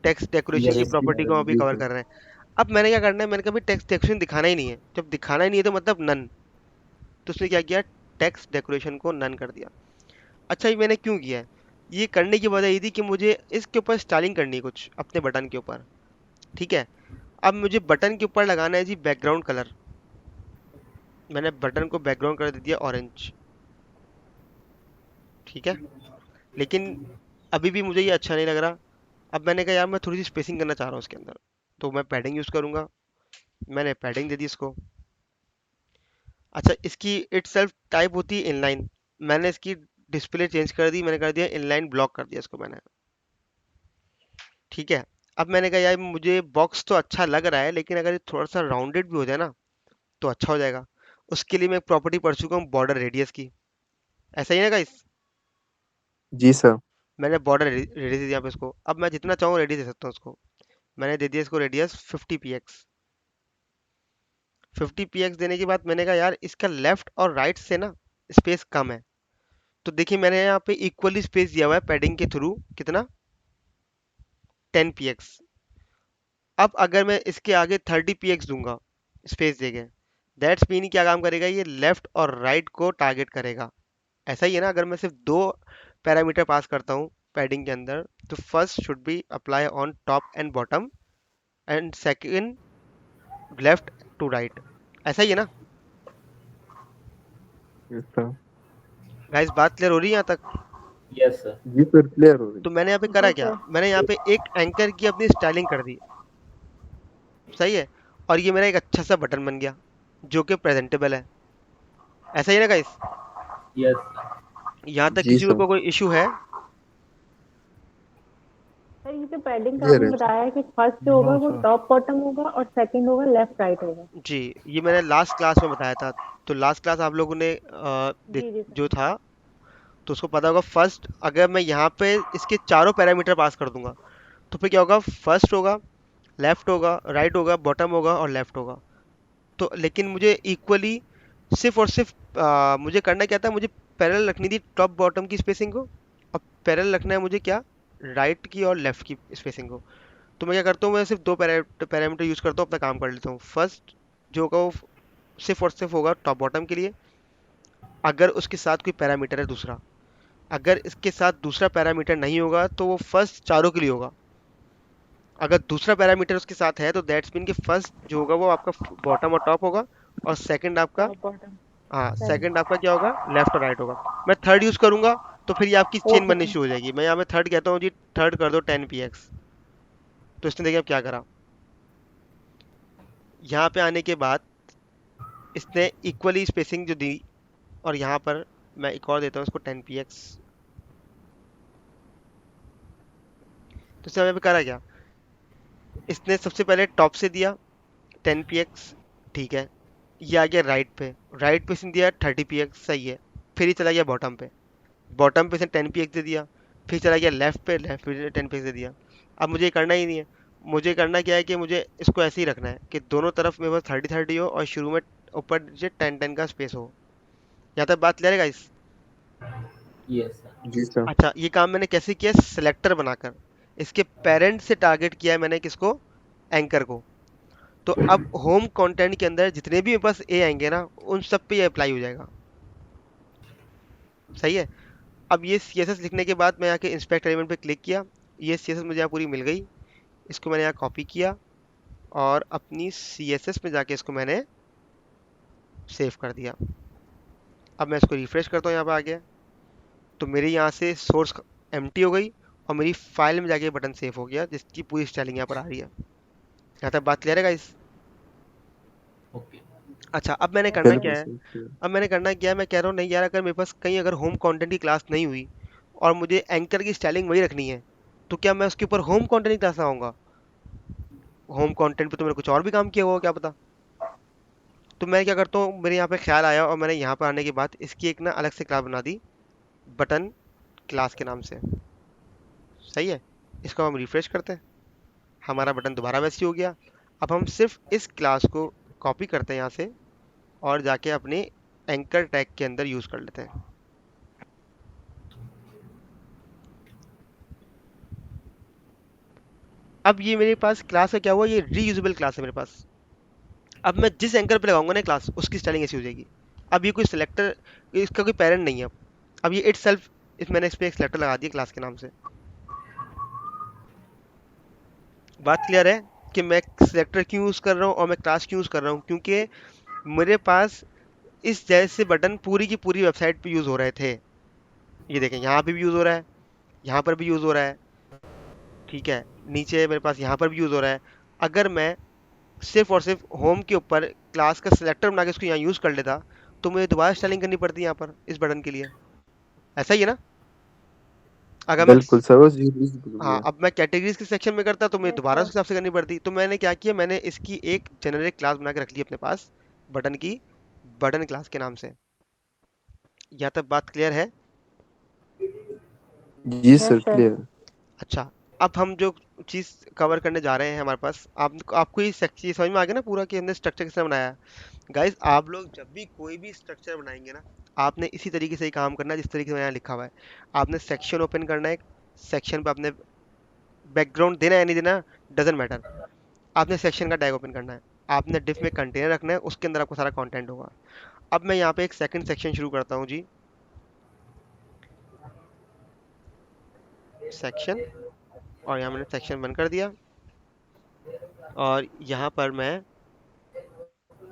टेक्स्ट डेकोरेशन की यस प्रॉपर्टी को हम अभी जी कवर सर। कर रहे हैं। अब मैंने क्या करना है, मैंने कहा भाई टेक्स्ट डेकोरेशन दिखाना ही नहीं है, जब दिखाना ही नहीं है तो मतलब नन। तो उसने क्या किया, टेक्स्ट डेकोरेशन को नन कर दिया। अच्छा, ये मैंने क्यों किया है, ये करने की वजह ये थी कि मुझे इसके ऊपर स्टाइलिंग करनी है कुछ अपने बटन के ऊपर। ठीक है, अब मुझे बटन के ऊपर लगाना है जी बैकग्राउंड कलर। मैंने बटन को बैकग्राउंड कर दे दिया ऑरेंज। ठीक है, लेकिन अभी भी मुझे ये अच्छा नहीं लग रहा। अब मैंने कहा यार मैं थोड़ी सी स्पेसिंग करना चाह रहा हूँ उसके अंदर, तो मैं पैडिंग यूज़ करूँगा। मैंने पैडिंग दे दी इसको। अच्छा, इसकी इटसेल्फ टाइप होती है इनलाइन, मैंने इसकी डिस्प्ले चेंज कर दी, मैंने कर दिया इनलाइन ब्लॉक कर दिया इसको मैंने। ठीक है, अब मैंने कहा यार मुझे बॉक्स तो अच्छा लग रहा है, लेकिन अगर ये थोड़ा सा राउंडेड भी हो जाए ना तो अच्छा हो जाएगा। उसके लिए मैं एक प्रॉपर्टी पढ़ चुका हूँ बॉर्डर रेडियस की। ऐसा ही ना गाइस, जी सर। मैंने बॉर्डर रेडियस दिया पे इसको। अब मैं जितना चाहूँ रेडियस दे सकता हूँ उसको। मैंने दे दिया इसको रेडियस 50 px। 50 px देने के बाद मैंने कहा यार इसका लेफ्ट और राइट से ना स्पेस कम है। तो देखिए मैंने यहाँ पे इक्वली स्पेस दिया हुआ है पैडिंग के थ्रू, कितना, 10 px। अब अगर मैं इसके आगे 30 px दूंगा स्पेस देके, दैट्स मीन क्या काम करेगा, ये लेफ्ट और राइट को टारगेट करेगा। ऐसा ही है ना, अगर मैं सिर्फ दो पैरामीटर पास करता हूँ पैडिंग के अंदर, तो first should be apply on top and bottom, and second left to right. ऐसा ही है ना यस सर। गाइस, बात क्लियर हो रही है यहाँ तक? Yes sir. जी सर, क्लियर हो रही। तो मैंने यहाँ पे करा जी क्या, सर। मैंने यहाँ पे एक एंकर की अपनी स्टाइलिंग कर दी। सही है, और ये मेरा एक अच्छा सा बटन बन गया जो कि प्रेजेंटेबल है। ऐसा ही ना गाइस? यस यहाँ तक जी किसी सर। को कोई इशू है? सर ये जो पैडिंग का क्लियर आपने है। बताया है कि फर्स्ट जो होगा नो वो सर। टॉप बॉटम होगा और सेकंड होगा लेफ्ट राइट होगा। जी, ये मैंने लास्ट क्लास में बताया था। तो लास्ट क्लास आप लोगों ने जी जी सर। जो था, तो उसको पता होगा। फर्स्ट अगर मैं यहाँ पे इसके चारों पैरामीटर पास कर दूंगा, तो फिर क्या होगा, फर्स्ट होगा, लेफ्ट होगा, राइट होगा, बॉटम होगा और लेफ्ट होगा। तो लेकिन मुझे इक्वली सिर्फ और सिर्फ मुझे करना क्या था, मुझे पैरेलल रखनी थी टॉप बॉटम की स्पेसिंग को, और पैरेलल रखना है मुझे क्या, राइट की और लेफ्ट की स्पेसिंग को। तो मैं क्या करता हूँ, मैं सिर्फ दो पैरामीटर यूज करता हूँ, अपना काम कर लेता हूँ। फर्स्ट जो होगा वो सिर्फ और सिर्फ होगा टॉप बॉटम के लिए, अगर उसके साथ कोई पैरामीटर है दूसरा। अगर इसके साथ दूसरा पैरामीटर नहीं होगा तो वो फर्स्ट चारों के लिए होगा। अगर दूसरा पैरामीटर उसके साथ है तो दैट्स मीन कि फर्स्ट जो होगा वो आपका बॉटम और टॉप होगा, और सेकंड आपका, टॉप बॉटम हाँ सही। सेकंड आपका क्या होगा, लेफ्ट और राइट होगा। मैं थर्ड यूज करूंगा तो फिर ये आपकी चेन ओके बननी सर। शुरू हो जाएगी। मैं यहाँ पे थर्ड कहता हूँ जी, थर्ड कर दो 10px। तो इसने देखिए अब क्या करा, यहाँ पे आने के बाद इसने इक्वली स्पेसिंग जो दी, और यहाँ पर मैं एक और देता हूँ इसको 10px। तो इसने यहाँ पे करा क्या, इसने सबसे पहले टॉप से दिया 10px, ठीक है। ये आ गया राइट पे, राइट पे इसने दिया 30px, सही है। फिर ये चला गया बॉटम पे, बॉटम पे इसने 10px दे दिया। फिर चला गया लेफ्ट पे, लेफ्ट पे 10px दे दिया। अब मुझे ये करना ही नहीं है, मुझे करना क्या है कि मुझे इसको ऐसे ही रखना है कि दोनों तरफ मेरे पास 30-30 हो, और शुरू में ऊपर नीचे 10-10 का स्पेस हो। यहाँ तक बात क्लियर है गाइस? Yes, sir. जी सर। अच्छा, ये काम मैंने कैसे किया, सिलेक्टर बनाकर इसके पेरेंट से टारगेट किया है मैंने, किसको, एंकर को। तो अब होम कंटेंट के अंदर जितने भी मेरे पास ए आएंगे ना, उन सब पे ये अप्लाई हो जाएगा। सही है। अब ये CSS लिखने के बाद मैं यहाँ के इंस्पेक्ट एलिमेंट पे क्लिक किया, ये CSS मुझे यहाँ पूरी मिल गई। इसको मैंने यहाँ कॉपी किया और अपनी CSS में जाके इसको मैंने सेव कर दिया। अब मैं इसको रिफ्रेश करता हूँ, यहाँ पे आ गया। तो मेरे यहाँ से सोर्स एम्प्टी हो गई, और मेरी फाइल में जाके बटन सेव हो गया, जिसकी पूरी स्टाइलिंग यहाँ पर आ रही है। यहाँ तक बात क्लियर है गाइस? Okay. अच्छा, अब मैंने करना क्या बिल्कुल है, सही किया। अब मैंने करना क्या है, मैं कह रहा हूँ नहीं यार, अगर मेरे पास कहीं अगर होम कंटेंट की क्लास नहीं हुई और मुझे एंकर की स्टाइलिंग वही रखनी है, तो क्या मैं उसके ऊपर होम कंटेंट की क्लास लगाऊंगा? होम कंटेंट पे तो मैंने कुछ और भी काम किया होगा, क्या पता। तो मैं क्या करता हूँ, मेरे यहाँ पे ख्याल आया, और मैंने यहाँ पर आने के बाद इसकी एक ना अलग से क्लास बना दी, बटन क्लास के नाम से। सही है। इसको हम रिफ्रेश करते हैं, हमारा बटन दोबारा वैसे ही हो गया। अब हम सिर्फ इस क्लास को कॉपी करते हैं यहाँ से, और जाके अपने एंकर टैग के अंदर यूज कर लेते हैं। अब ये मेरे पास क्लास का क्या हुआ, ये रीयूजेबल क्लास है मेरे पास। अब मैं जिस एंकर पे लगाऊंगा ना क्लास, उसकी स्टाइलिंग ऐसी हो जाएगी। अब ये कोई सिलेक्टर, इसका कोई पेरेंट नहीं है। अब ये इट सेल्फ, मैंने इस पे एक सिलेक्टर लगा दिया क्लास के नाम से। बात क्लियर है कि मैं सिलेक्टर क्यों यूज कर रहा हूँ और मैं क्लास क्यों यूज कर रहा हूँ? क्योंकि मेरे पास इस जैसे बटन पूरी की पूरी वेबसाइट पे यूज हो रहे थे। ये देखें, यहाँ पे भी यूज हो रहा है, यहाँ पर भी यूज हो रहा है, ठीक है, नीचे मेरे पास यहाँ पर भी यूज हो रहा है। अगर मैं सिर्फ और सिर्फ होम के ऊपर क्लास का सिलेक्टर बना के इसको यहाँ यूज कर लेता, तो मुझे दोबारा स्टाइलिंग करनी पड़ती यहाँ पर इस बटन के लिए। ऐसा ही है ना? अगर मैं, बिल्कुल सर, बस यूज हो हाँ, गया। अब मैं कैटेगरीज के सेक्शन में करता तो मुझे यस दोबारा उस सर। हिसाब से करनी पड़ती। तो मैंने क्या किया, मैंने इसकी एक जेनरिक क्लास बना के रख ली अपने पास, बटन की, बटन क्लास के नाम से। यहाँ तक बात क्लियर है? जी यस सर, सर। क्लियर। अच्छा, अब हम जो चीज़ कवर करने जा रहे हैं हमारे पास, आपको ये चीज़ समझ में आ गया ना पूरा, कि हमने स्ट्रक्चर किस तरह बनाया है? गाइस, आप लोग जब भी कोई भी स्ट्रक्चर बनाएंगे ना, आपने इसी तरीके से ही काम करना है जिस तरीके से मैंने यहाँ लिखा हुआ है। आपने सेक्शन ओपन करना है, सेक्शन पे आपने बैकग्राउंड देना है नहीं देना, डजेंट मैटर। आपने सेक्शन का टैग ओपन करना है, आपने डिफ में कंटेनर रखना है, उसके अंदर आपको सारा कंटेंट होगा। अब मैं यहाँ पे एक सेकंड सेक्शन शुरू करता हूँ जी, सेक्शन, और यहाँ मैंने सेक्शन बंद कर दिया। और यहाँ पर मैं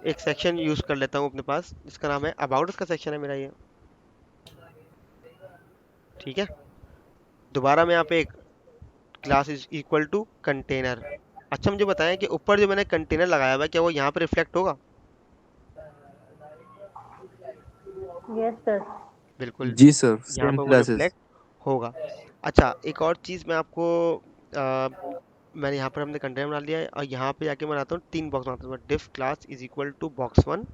एक सेक्शन यूज कर लेता हूँ अपने पास, जिसका नाम है अबाउट का सेक्शन है मेरा ये। ठीक है। दोबारा मैं यहाँ पे एक class is equal to container. अच्छा, मुझे बताएं कि ऊपर जो मैंने कंटेनर लगाया हुआ है, क्या वो यहाँ पर रिफ्लेक्ट होगा? Yes sir. बिल्कुल, जी सर, यहाँ सेम पर वो क्लासेस। रिफ्लेक्ट होगा। अच्छा, एक और चीज़ मैं आपको, मैंने यहाँ पर हमने कंटेनर बना लिया है, और यहाँ पे जाके बनाता हूँ 3 बॉक्स बनाता हूँ। Div class is equal to box1।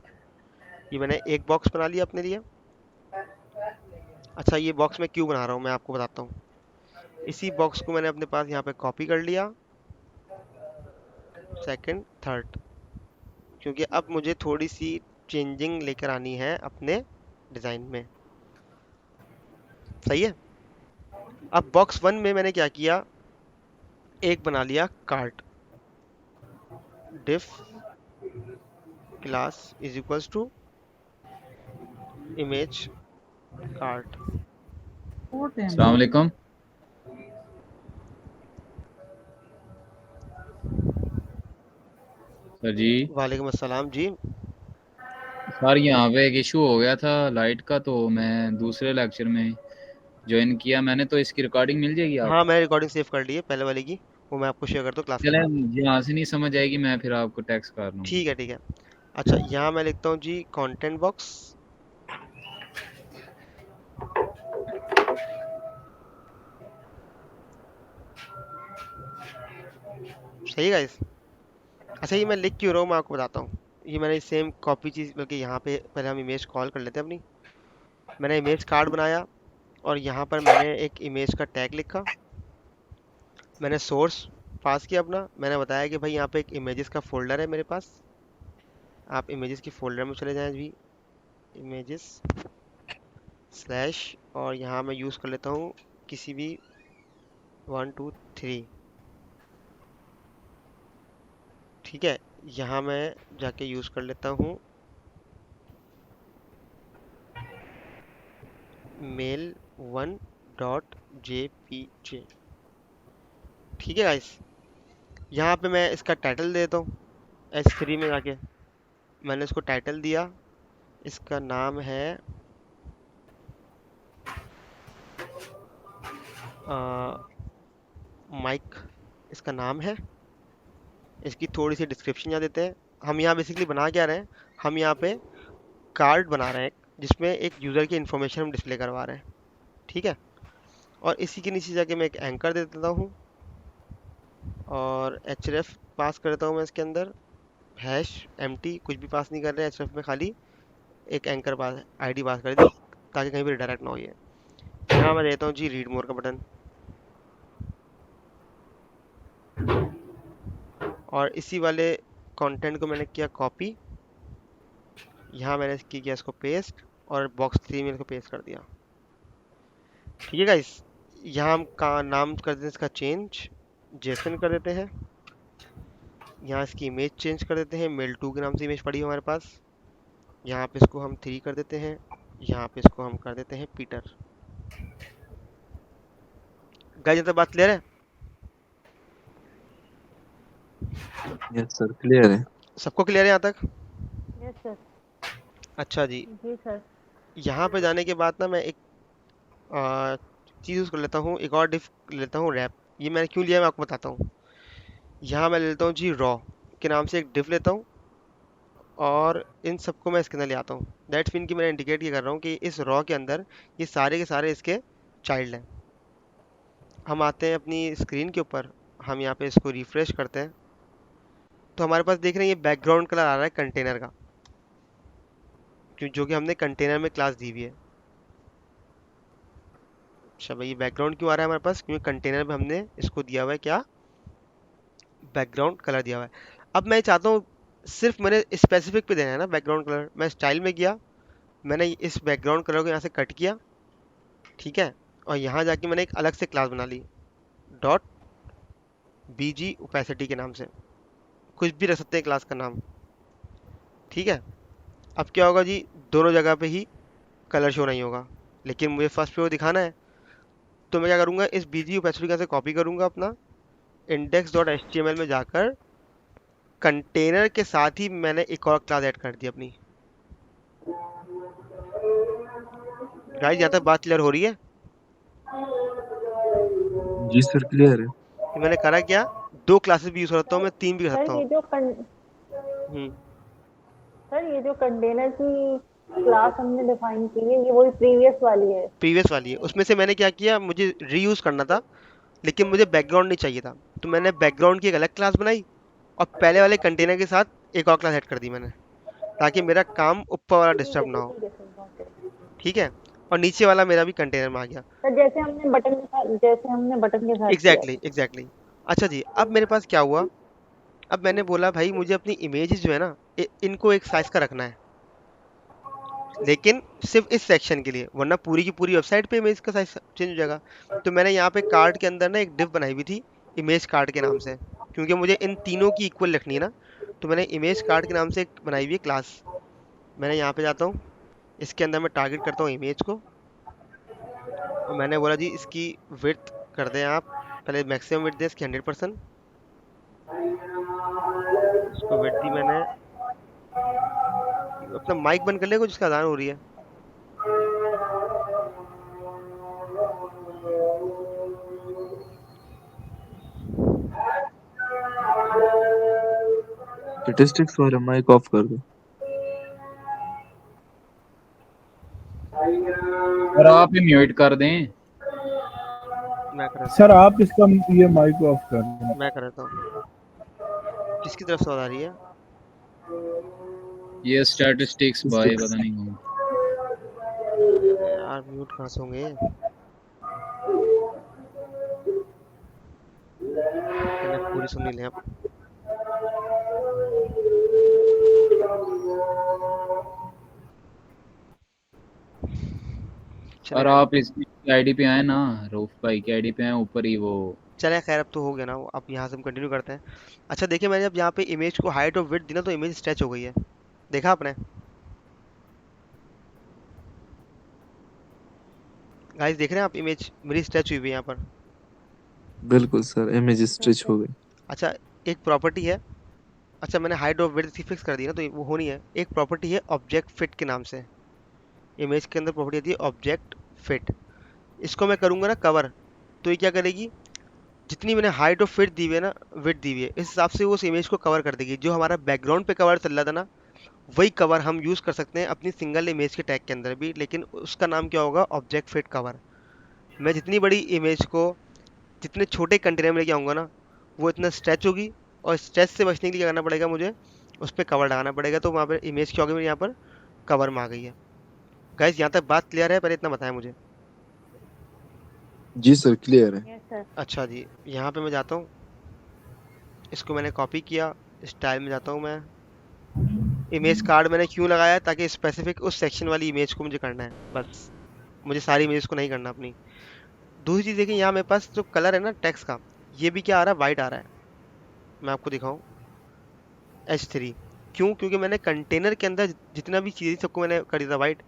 ये मैंने एक बॉक्स बना लिया अपने लिए। अच्छा, ये बॉक्स मैं क्यों बना रहा हूँ मैं आपको बताता हूँ। इसी बॉक्स को मैंने अपने पास यहाँ पे कॉपी कर लिया, सेकंड थर्ड, क्योंकि अब मुझे थोड़ी सी चेंजिंग लेकर आनी है अपने डिज़ाइन में। सही है। अब बॉक्स 1 में मैंने क्या किया, एक बना लिया cart, diff class is equals to image cart. अस्सलाम वालेकुम सर जी। वालेकुम अस्सलाम जी। सर यहाँ पे एक इशू हो गया था लाइट का, तो मैं दूसरे लेक्चर में ज्वाइन किया मैंने, तो इसकी रिकॉर्डिंग मिल जाएगी हाँ, आपको? मैं रिकॉर्डिंग सेव कर ली है पहले वाले की, वो मैं आपको शेयर करता हूँ क्लास के चले, बाद। मुझे यहाँ से नहीं समझ आएगी, मैं फिर आपको टेक्स्ट कर लूँगा। ठीक है ठीक है। अच्छा, यहाँ मैं लिखता हूँ जी कंटेंट बॉक्स, सही है गाइस। अच्छा, ये मैं लिख क्यों रहा हूँ मैं आपको बताता हूँ। ये मैंने सेम कॉपी चीज़, बल्कि यहाँ पे पहले हम इमेज कॉल कर लेते हैं अपनी। मैंने इमेज कार्ड बनाया और यहाँ पर मैंने एक इमेज का टैग लिखा, मैंने सोर्स पास किया अपना, मैंने बताया कि भाई यहाँ पे एक इमेजेस का फोल्डर है मेरे पास, आप इमेजेस के फोल्डर में चले जाएं जी, इमेजेस स्लैश, और यहाँ मैं यूज़ कर लेता हूँ किसी भी 1 2 3, ठीक है। यहाँ मैं जाके यूज़ कर लेता हूँ मेल 1 डॉट jpj, ठीक है गाइस। यहाँ पे मैं इसका टाइटल देता हूँ, S3 में जाके मैंने इसको टाइटल दिया, इसका नाम है माइक, इसका नाम है। इसकी थोड़ी सी डिस्क्रिप्शन यहाँ देते हैं। हम यहाँ बेसिकली बना क्या रहे हैं, हम यहाँ पे कार्ड बना रहे हैं जिसमें एक यूज़र की इन्फॉर्मेशन हम डिस्प्ले करवा रहे हैं, ठीक है। और इसी के नीचे जाके मैं एक एंकर दे देता हूँ और href पास कर देता हूँ मैं इसके अंदर, हैश empty, कुछ भी पास नहीं कर रहे हैं href में, खाली एक एंकर पास आईडी पास कर दी ताकि कहीं भी डायरेक्ट ना हो। ये यहाँ मैं देता हूँ जी रीड मोर का बटन, और इसी वाले कंटेंट को मैंने किया कॉपी, यहाँ मैंने किया इसको पेस्ट, और बॉक्स 3 में इसको पेस्ट कर दिया, ठीक है गाइस। यहाँ हम का नाम कर देते हैं इसका चेंज, जेसन कर देते हैं। यहाँ इसकी इमेज चेंज कर देते हैं, मेल 2 के नाम से इमेज पड़ी है हमारे पास। यहाँ पे इसको हम 3 कर देते हैं, यहाँ पे इसको हम कर देते हैं पीटर। गाइस, जब तक बात क्लियर है? यस सर, क्लियर है। सबको क्लियर है यहाँ तक? Yes sir. अच्छा जी। जी सर। यहाँ पे जाने के बाद ना मैं एक चीज़ यूज़ कर लेता हूँ, एक और डिफ लेता हूँ रैप। ये मैंने क्यों लिया मैं आपको बताता हूँ। यहाँ मैं ले लेता हूँ जी रॉ के नाम से एक डिफ लेता हूँ, और इन सबको मैं इसके अंदर ले आता हूँ। दैट्स मीन कि मैं इंडिकेट ये कर रहा हूँ कि इस रॉ के अंदर ये सारे के सारे इसके चाइल्ड हैं। हम आते हैं अपनी स्क्रीन के ऊपर, हम यहाँ पे इसको रिफ्रेश करते हैं, तो हमारे पास देख रहे हैं ये बैकग्राउंड कलर आ रहा है कंटेनर का, जो कि हमने कंटेनर में क्लास दी हुई है। अच्छा भाई, ये बैकग्राउंड क्यों आ रहा है हमारे पास? क्योंकि कंटेनर में हमने इसको दिया हुआ है क्या, बैकग्राउंड कलर दिया हुआ है। अब मैं चाहता हूँ सिर्फ मैंने स्पेसिफिक पे देना है ना बैकग्राउंड कलर। मैं स्टाइल में गया, मैंने इस बैकग्राउंड कलर को यहाँ से कट किया, ठीक है, और यहाँ जाके मैंने एक अलग से क्लास बना ली डॉट बीजी ओपेसिटी के नाम से, कुछ भी रख सकते हैं क्लास का नाम, ठीक है। अब क्या होगा जी, दोनों जगह पे ही कलर शो नहीं होगा, लेकिन मुझे फर्स्ट पे वो दिखाना है, तो मैं क्या करूँगा, इस बीजी ओपेसिटी का से कॉपी करूँगा अपना index.html में जाकर, कंटेनर के साथ ही मैंने एक और क्लास ऐड कर दी अपनी। गाइस, यहाँ तक बात क्लियर हो रही है? जी सर, क्लियर है। कि मैंने करा क्या, 2 क्लासेस भी यूज कर सकता हूँ मैं, 3 भी कर सकता सर हूँ। ये जो कंटेनर की क्लास हमने डिफाइन की है, ये वही प्रीवियस वाली है। प्रीवियस वाली है, उसमें से मैंने क्या किया, मुझे रीयूज करना था लेकिन मुझे बैकग्राउंड नहीं चाहिए था, तो मैंने बैकग्राउंड की एक अलग क्लास बनाई और पहले वाले कंटेनर के साथ एक और क्लास ऐड कर दी मैंने, ताकि मेरा काम ऊपर वाला डिस्टर्ब ना हो, ठीक है सर, बहुत है। ठीक है। और नीचे वाला मेरा भी कंटेनर में आ गया। सर जैसे हमने बटन के साथ एग्जैक्टली एग्जैक्टली। अच्छा जी, अब मेरे पास क्या हुआ, अब मैंने बोला भाई मुझे अपनी इमेजेस जो है ना इनको एक साइज का रखना है, लेकिन सिर्फ इस सेक्शन के लिए, वरना पूरी की पूरी वेबसाइट पे इमेज का साइज चेंज हो जाएगा। तो मैंने यहाँ पे कार्ड के अंदर ना एक डिव बनाई हुई थी इमेज कार्ड के नाम से, क्योंकि मुझे इन तीनों की इक्वल रखनी है ना। तो मैंने इमेज कार्ड के नाम से एक बनाई हुई है क्लास। मैंने यहाँ पे जाता हूँ, इसके अंदर मैं टारगेट करता हूँ इमेज को, और मैंने बोला जी इसकी विड्थ कर दें आप, पहले मैक्सिमम विड्थ दें इसकी 100%। इसको विड्थ दी मैंने। अपना माइक बंद कर ले, कुछ इसका अजान हो रही है। स्टैटिस्टिक्स वाला माइक ऑफ कर दो। और आप ही म्यूट कर दें। मैं कर देता सर आप इसका ये माइक ऑफ कर दें। हूँ, मैं कर देता हूँ। किसकी तरफ से आवाज आ रही है? ये स्टैटिस्टिक्स भाई पता नहीं कौन। यार म्यूट कहाँ से होंगे? पहले पूरी सुन ही लें अब। और चले आप इस आईडी पे आए ना, रऊफ भाई की आईडी पे आए, ऊपर ही वो। चले खैर, अब तो हो गया ना वो, अब यहाँ से हम कंटिन्यू करते हैं। अच्छा देखिए, मैंने जब यहाँ पे इमेज को हाइट और विड्थ दी ना, तो इमेज स्ट्रेच हो गई है। देखा आपने? गाइस देख रहे हैं आप, इमेज मेरी स्ट्रेच हुई हुई है यहाँ पर। बिल्कुल सर, इमेज स्ट्रेच हो गई। अच्छा, एक प्रॉपर्टी है। अच्छा मैंने हाइट और विड्थ फिक्स कर दी ना, तो वो होनी है। एक प्रॉपर्टी है ऑब्जेक्ट फिट के नाम से, इमेज के अंदर प्रॉपर्टी आती है ऑब्जेक्ट फिट। इसको मैं करूँगा ना कवर, तो ये क्या करेगी, जितनी मैंने हाइट और फिट दी हुई है ना, विड्थ दी हुई है, इस हिसाब से वो उस इमेज को कवर कर देगी। जो हमारा बैकग्राउंड पे कवर चल रहा था ना, वही कवर हम यूज़ कर सकते हैं अपनी सिंगल इमेज के टैग के अंदर भी, लेकिन उसका नाम क्या होगा, ऑब्जेक्ट फिट कवर। मैं जितनी बड़ी इमेज को जितने छोटे कंटेनर में लेके आऊँगा ना, वो इतना स्ट्रेच होगी, और स्ट्रेच से बचने के लिए क्या करना पड़ेगा मुझे, उस पर कवर लगाना पड़ेगा। तो वहाँ पर इमेज क्या होगी, मेरी यहाँ पर कवर में आ गई है। गाइस यहाँ तक बात क्लियर है? पहले इतना बताएं मुझे। जी सर, क्लियर है। Yes sir. अच्छा जी, यहाँ पे मैं जाता हूँ, इसको मैंने कॉपी किया, स्टाइल में जाता हूँ मैं। इमेज कार्ड मैंने क्यों लगाया, ताकि स्पेसिफिक उस सेक्शन वाली इमेज को मुझे करना है, बस मुझे सारी इमेज को नहीं करना अपनी। दूसरी चीज़ देखिए, यहाँ मेरे पास जो कलर है ना टेक्स्ट का, ये भी क्या आ रहा है, वाइट आ रहा है। मैं आपको दिखाऊँ, H3। क्यों? क्योंकि मैंने कंटेनर के अंदर जितना भी चीज़ें सबको मैंने कर दिया था वाइट।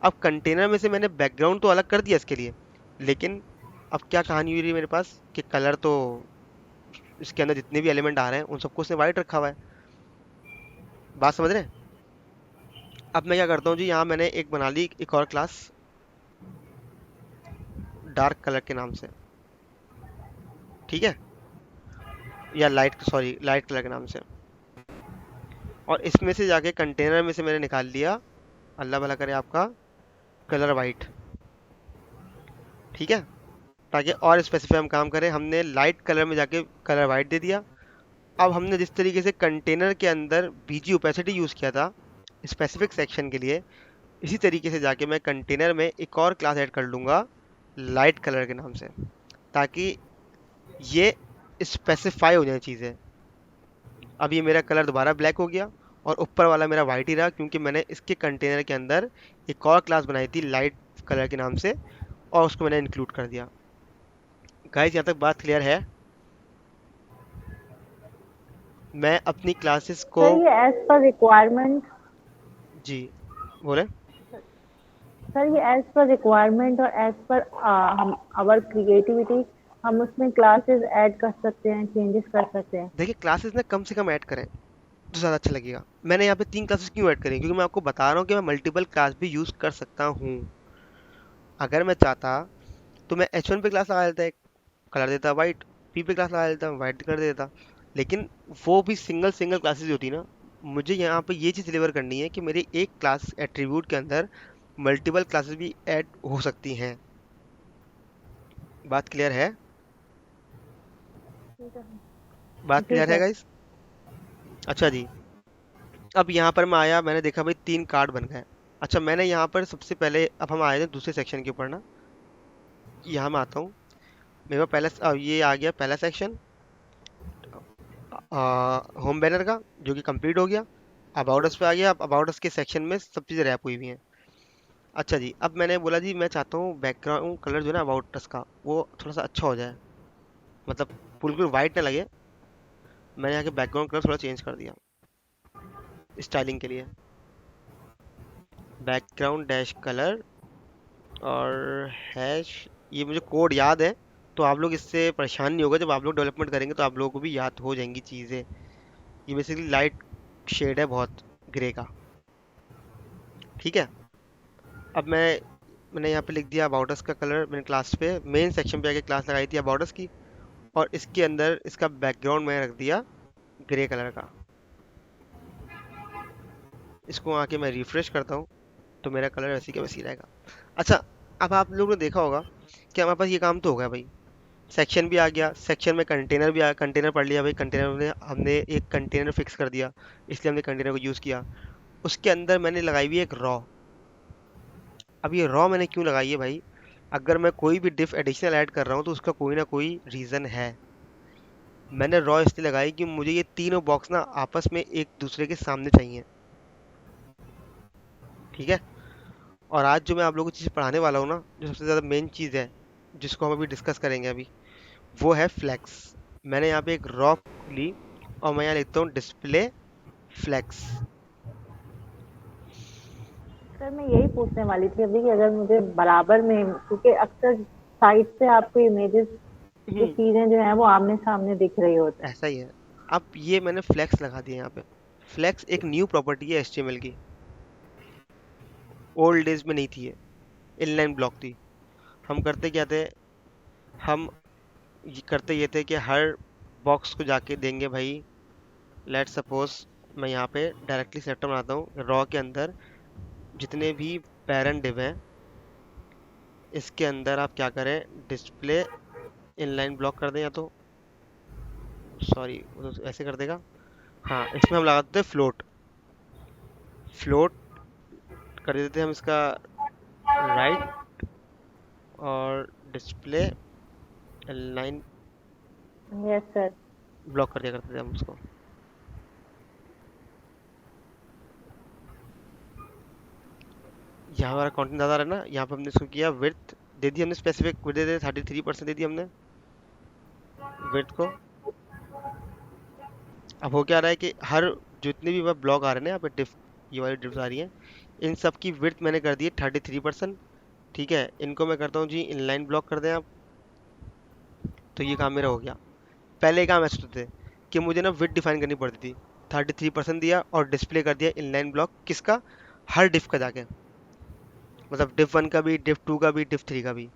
अब कंटेनर में से मैंने बैकग्राउंड तो अलग कर दिया इसके लिए, लेकिन अब क्या कहानी हुई रही है मेरे पास कि कलर तो इसके अंदर जितने भी एलिमेंट आ रहे हैं उन सबको उसने वाइट रखा हुआ है। बात समझ रहे हैं? अब मैं क्या करता हूँ जी, यहाँ मैंने एक बना ली एक और क्लास डार्क कलर के नाम से, ठीक है, या लाइट कलर के नाम से। और इसमें से जाके कंटेनर में से मैंने निकाल लिया, अल्लाह भला करे आपका, कलर वाइट, ठीक है, ताकि और स्पेसिफाई हम काम करें। हमने लाइट कलर में जाके कलर वाइट दे दिया। अब हमने जिस तरीके से कंटेनर के अंदर बीजी ओपेसिटी यूज़ किया था स्पेसिफिक सेक्शन के लिए, इसी तरीके से जाके मैं कंटेनर में एक और क्लास ऐड कर लूँगा लाइट कलर के नाम से, ताकि ये स्पेसिफाई हो जाए चीज़ें। अब ये मेरा कलर दोबारा ब्लैक हो गया, और ऊपर वाला मेरा वाइट ही रहा, क्योंकि मैंने इसके कंटेनर के अंदर एक और क्लास बनाई थी लाइट कलर के नाम से, और उसको मैंने इंक्लूड कर दिया। गाइस यहाँ तक बात क्लियर है? मैं अपनी क्लासेस को, सर ये एज पर रिक्वायरमेंट, जी बोले। सर ये एज पर रिक्वायरमेंट और एज पर हम आवर क्रिएटिविटी, हम उसमें क्लासेस ऐड कर सकते हैं, चेंजेस कर सकते हैं। देखिए क्लासेस ना कम से कम ऐड करें तो ज़्यादा अच्छा लगेगा। मैंने यहाँ पे 3 क्लासेस क्यों ऐड करी, क्योंकि मैं आपको बता रहा हूँ कि मैं मल्टीपल क्लास भी यूज़ कर सकता हूँ। अगर मैं चाहता तो मैं H1 पे क्लास लगा देता, एक कलर देता वाइट, P पे क्लास लगा देता वाइट कर देता, लेकिन वो भी सिंगल सिंगल क्लासेस होती ना। मुझे यहाँ पे ये चीज़ डिलीवर करनी है कि मेरी एक क्लास एट्रीब्यूट के अंदर मल्टीपल क्लासेस भी ऐड हो सकती हैं। बात क्लियर है? बात जी क्लियर है सर। गाइस? अच्छा जी, अब यहाँ पर मैं आया, मैंने देखा भाई 3 कार्ड बन गए। अच्छा मैंने यहाँ पर सबसे पहले, अब हम आए थे दूसरे सेक्शन के ऊपर ना, यहाँ मैं आता हूँ। मेरे पास पहला ये आ गया पहला सेक्शन होम बैनर का, जो कि कंप्लीट हो गया। अबाउट अस पे आ गया। अब अबाउट अस के सेक्शन में सब चीज़ें रैप हुई हुई हैं। अच्छा जी, अब मैंने बोला जी मैं चाहता हूँ बैकग्राउंड कलर जो है ना अबाउट अस का वो थोड़ा सा अच्छा हो जाए, मतलब बिल्कुल वाइट ना लगे। मैंने यहाँ के बैकग्राउंड कलर थोड़ा चेंज कर दिया स्टाइलिंग के लिए। बैकग्राउंड डैश कलर और हैश, ये मुझे कोड याद है, तो आप लोग इससे परेशान नहीं होगा। जब आप लोग डेवलपमेंट करेंगे तो आप लोगों को भी याद हो जाएंगी चीज़ें। ये बेसिकली लाइट शेड है बहुत, ग्रे का। ठीक है, अब मैंने यहाँ पे लिख दिया अबाउट अस का कलर। मैंने क्लास पे मेन सेक्शन पे आके क्लास लगाई थी अबाउट अस की, और इसके अंदर इसका बैकग्राउंड मैंने रख दिया ग्रे कलर का। इसको आके मैं रिफ्रेश करता हूँ तो मेरा कलर वैसे का वैसी रहेगा। अच्छा, अब आप लोगों ने देखा होगा कि हमारे पास ये काम तो हो गया भाई, सेक्शन भी आ गया, सेक्शन में कंटेनर भी आ, कंटेनर पढ़ लिया भाई। कंटेनर में हमने एक कंटेनर फिक्स कर दिया, इसलिए हमने कंटेनर को यूज़ किया। उसके अंदर मैंने लगाई हुई एक रॉ। अब ये रॉ मैंने क्यों लगाई है भाई? अगर मैं कोई भी डिफ एडिशनल ऐड कर रहा हूँ तो उसका कोई ना कोई रीज़न है। मैंने रॉ इसलिए लगाई कि मुझे ये तीनों बॉक्स ना आपस में एक दूसरे के सामने चाहिए। ठीक है, और आज जो मैं आप लोगों को चीज़ पढ़ाने वाला हूँ ना, जो सबसे ज़्यादा मेन चीज़ है जिसको हम अभी डिस्कस करेंगे अभी, वो है फ्लैक्स। मैंने यहाँ पे एक रॉ ली और मैं यहाँ लिखता हूँ डिस्प्ले फ्लैक्स। सर मैं यही पूछने वाली थी अभी कि अगर मुझे बराबर में, क्योंकि अक्सर साइड से आपको इमेजेस की चीजें जो है वो आमने सामने दिख रही होती है। ऐसा ही है। अब ये मैंने फ्लैक्स लगा दिया यहाँ पे। फ्लैक्स एक न्यू प्रॉपर्टी है HTML की, ओल्ड डेज में नहीं थी ये, इनलाइन ब्लॉक थी। हम करते क्या थे, हम करते ये थे कि हर बॉक्स को जाके देंगे भाई। लेट सपोज मैं यहाँ पे डायरेक्टली सेक्टर बनाता हूँ रॉ के अंदर, जितने भी पेरेंट डिव हैं इसके अंदर आप क्या करें, डिस्प्ले इनलाइन ब्लॉक कर दें, या तो सॉरी तो ऐसे कर देगा। हाँ, इसमें हम लगा देते हैं फ्लोट। फ्लोट कर देते हैं हम इसका राइट, और display inline yes sir. Block कर दिया करते थे हम उसको। यहाँ हमारा कंटेंट ज़्यादा रहा ना, यहाँ पे हमने इसको किया विड्थ दे दी हमने, स्पेसिफिक विड्थ दे दी 33% दे दी हमने विड्थ को। अब हो क्या रहा है कि हर जितने भी ब्लॉक आ रहे हैं ना यहाँ पे डिफ, ये वाली डिफ्स आ रही हैं, इन सब की विड्थ मैंने कर दी है 33%। ठीक है, इनको मैं करता हूँ जी इनलाइन ब्लॉक कर दें आप, तो ये काम मेरा हो गया। पहले काम ऐसे होते थे कि मुझे ना विड्थ डिफाइन करनी पड़ती थी, 33% दिया और डिस्प्ले कर दिया इनलाइन ब्लॉक, किसका, हर डिफ का जाके, मतलब डिफ 1 का भी, डिफ 2 का भी, डिफ 3 का भी।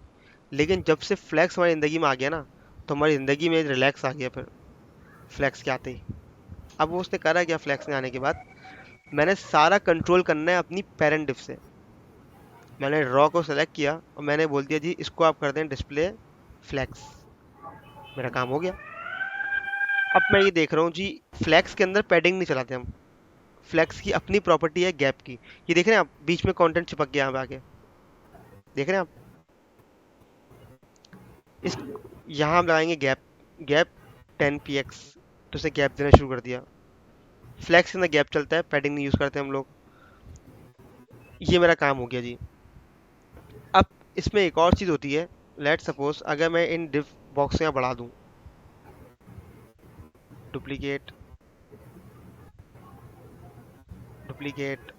लेकिन जब से फ्लैक्स हमारी ज़िंदगी में आ गया ना, तो हमारी ज़िंदगी में रिलैक्स आ गया फिर फ्लैक्स के आते ही। अब वो उसने करा क्या, फ्लैक्स में आने के बाद मैंने सारा कंट्रोल करना है अपनी पेरेंट डिफ से। मैंने रॉ को सेलेक्ट किया और मैंने बोल दिया जी इसको आप कर दें डिस्प्ले फ्लैक्स। मेरा काम हो गया। अब मैं ये देख रहा हूँ जी, फ्लैक्स के अंदर पैडिंग नहीं चलाते हम, फ्लैक्स की अपनी प्रॉपर्टी है गैप की। ये देख रहे हैं आप, बीच में कंटेंट चिपक गया यहाँ पे आके, देख रहे हैं आप। इस यहाँ हम लगाएंगे गैप, गैप 10px, तो उसे गैप देना शुरू कर दिया। फ्लैक्स के अंदर गैप चलता है, पैडिंग नहीं यूज़ करते हम लोग। ये मेरा काम हो गया जी। अब इसमें एक और चीज़ होती है, लेट सपोज अगर मैं इन डिफ बॉक्स यहाँ बढ़ा दूँ, duplicate duplicate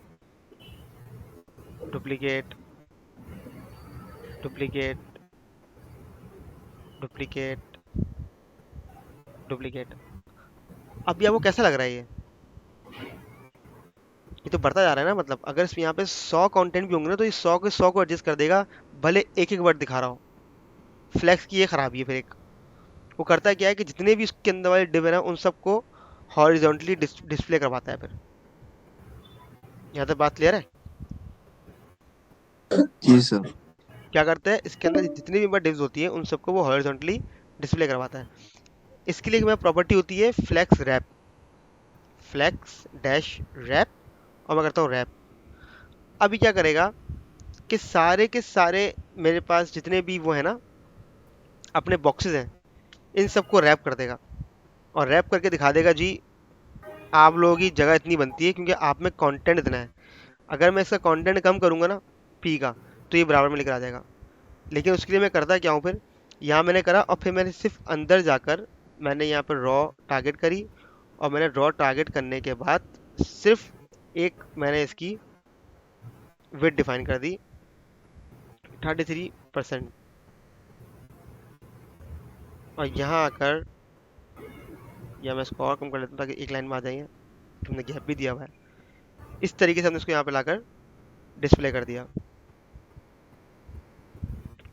duplicate duplicate duplicate duplicate, अब ये आपको कैसा लग रहा है? ये तो बढ़ता जा रहा है ना, मतलब अगर इसमें यहाँ पे 100 कंटेंट भी होंगे ना, तो ये 100 के 100 को एडजस्ट कर देगा, भले एक एक वर्ड दिखा रहा हो। फ्लैक्स की ये खराबी है फिर एक, वो करता है क्या है कि जितने भी उसके अंदर वाले डिव है ना, उन सबको हॉरिजॉन्टली डिस्प्ले करवाता है फिर। यहाँ तक बात क्लियर है? जी सर। क्या करता है, इसके अंदर जितनी भी डिव्स होती है उन सबको वो हॉरिजॉन्टली डिस्प्ले करवाता है। इसके लिए मेरी प्रॉपर्टी होती है flex wrap, flex dash wrap, और मैं करता हूँ रैप। अभी क्या करेगा कि सारे के सारे मेरे पास जितने भी वो है ना अपने बॉक्सेस हैं, इन सबको रैप कर देगा, और रैप करके दिखा देगा जी आप लोगों की जगह इतनी बनती है क्योंकि आप में कंटेंट इतना है। अगर मैं इसका कंटेंट कम करूँगा ना, पी का, तो ये बराबर में लेकर आ जाएगा। लेकिन उसके लिए मैं करता क्या हूँ फिर, यहाँ मैंने करा और फिर मैंने सिर्फ अंदर जाकर मैंने यहाँ पर रॉ टारगेट करी, और मैंने रॉ टारगेट करने के बाद सिर्फ एक मैंने इसकी विड्थ डिफाइन कर दी 33%, और यहाँ आकर या मैं इसको और कम कर लेता हूँ ताकि एक लाइन में आ जाइए, तुमने गैप भी दिया हुआ है। इस तरीके से हमने इसको यहाँ पे लाकर डिस्प्ले कर दिया।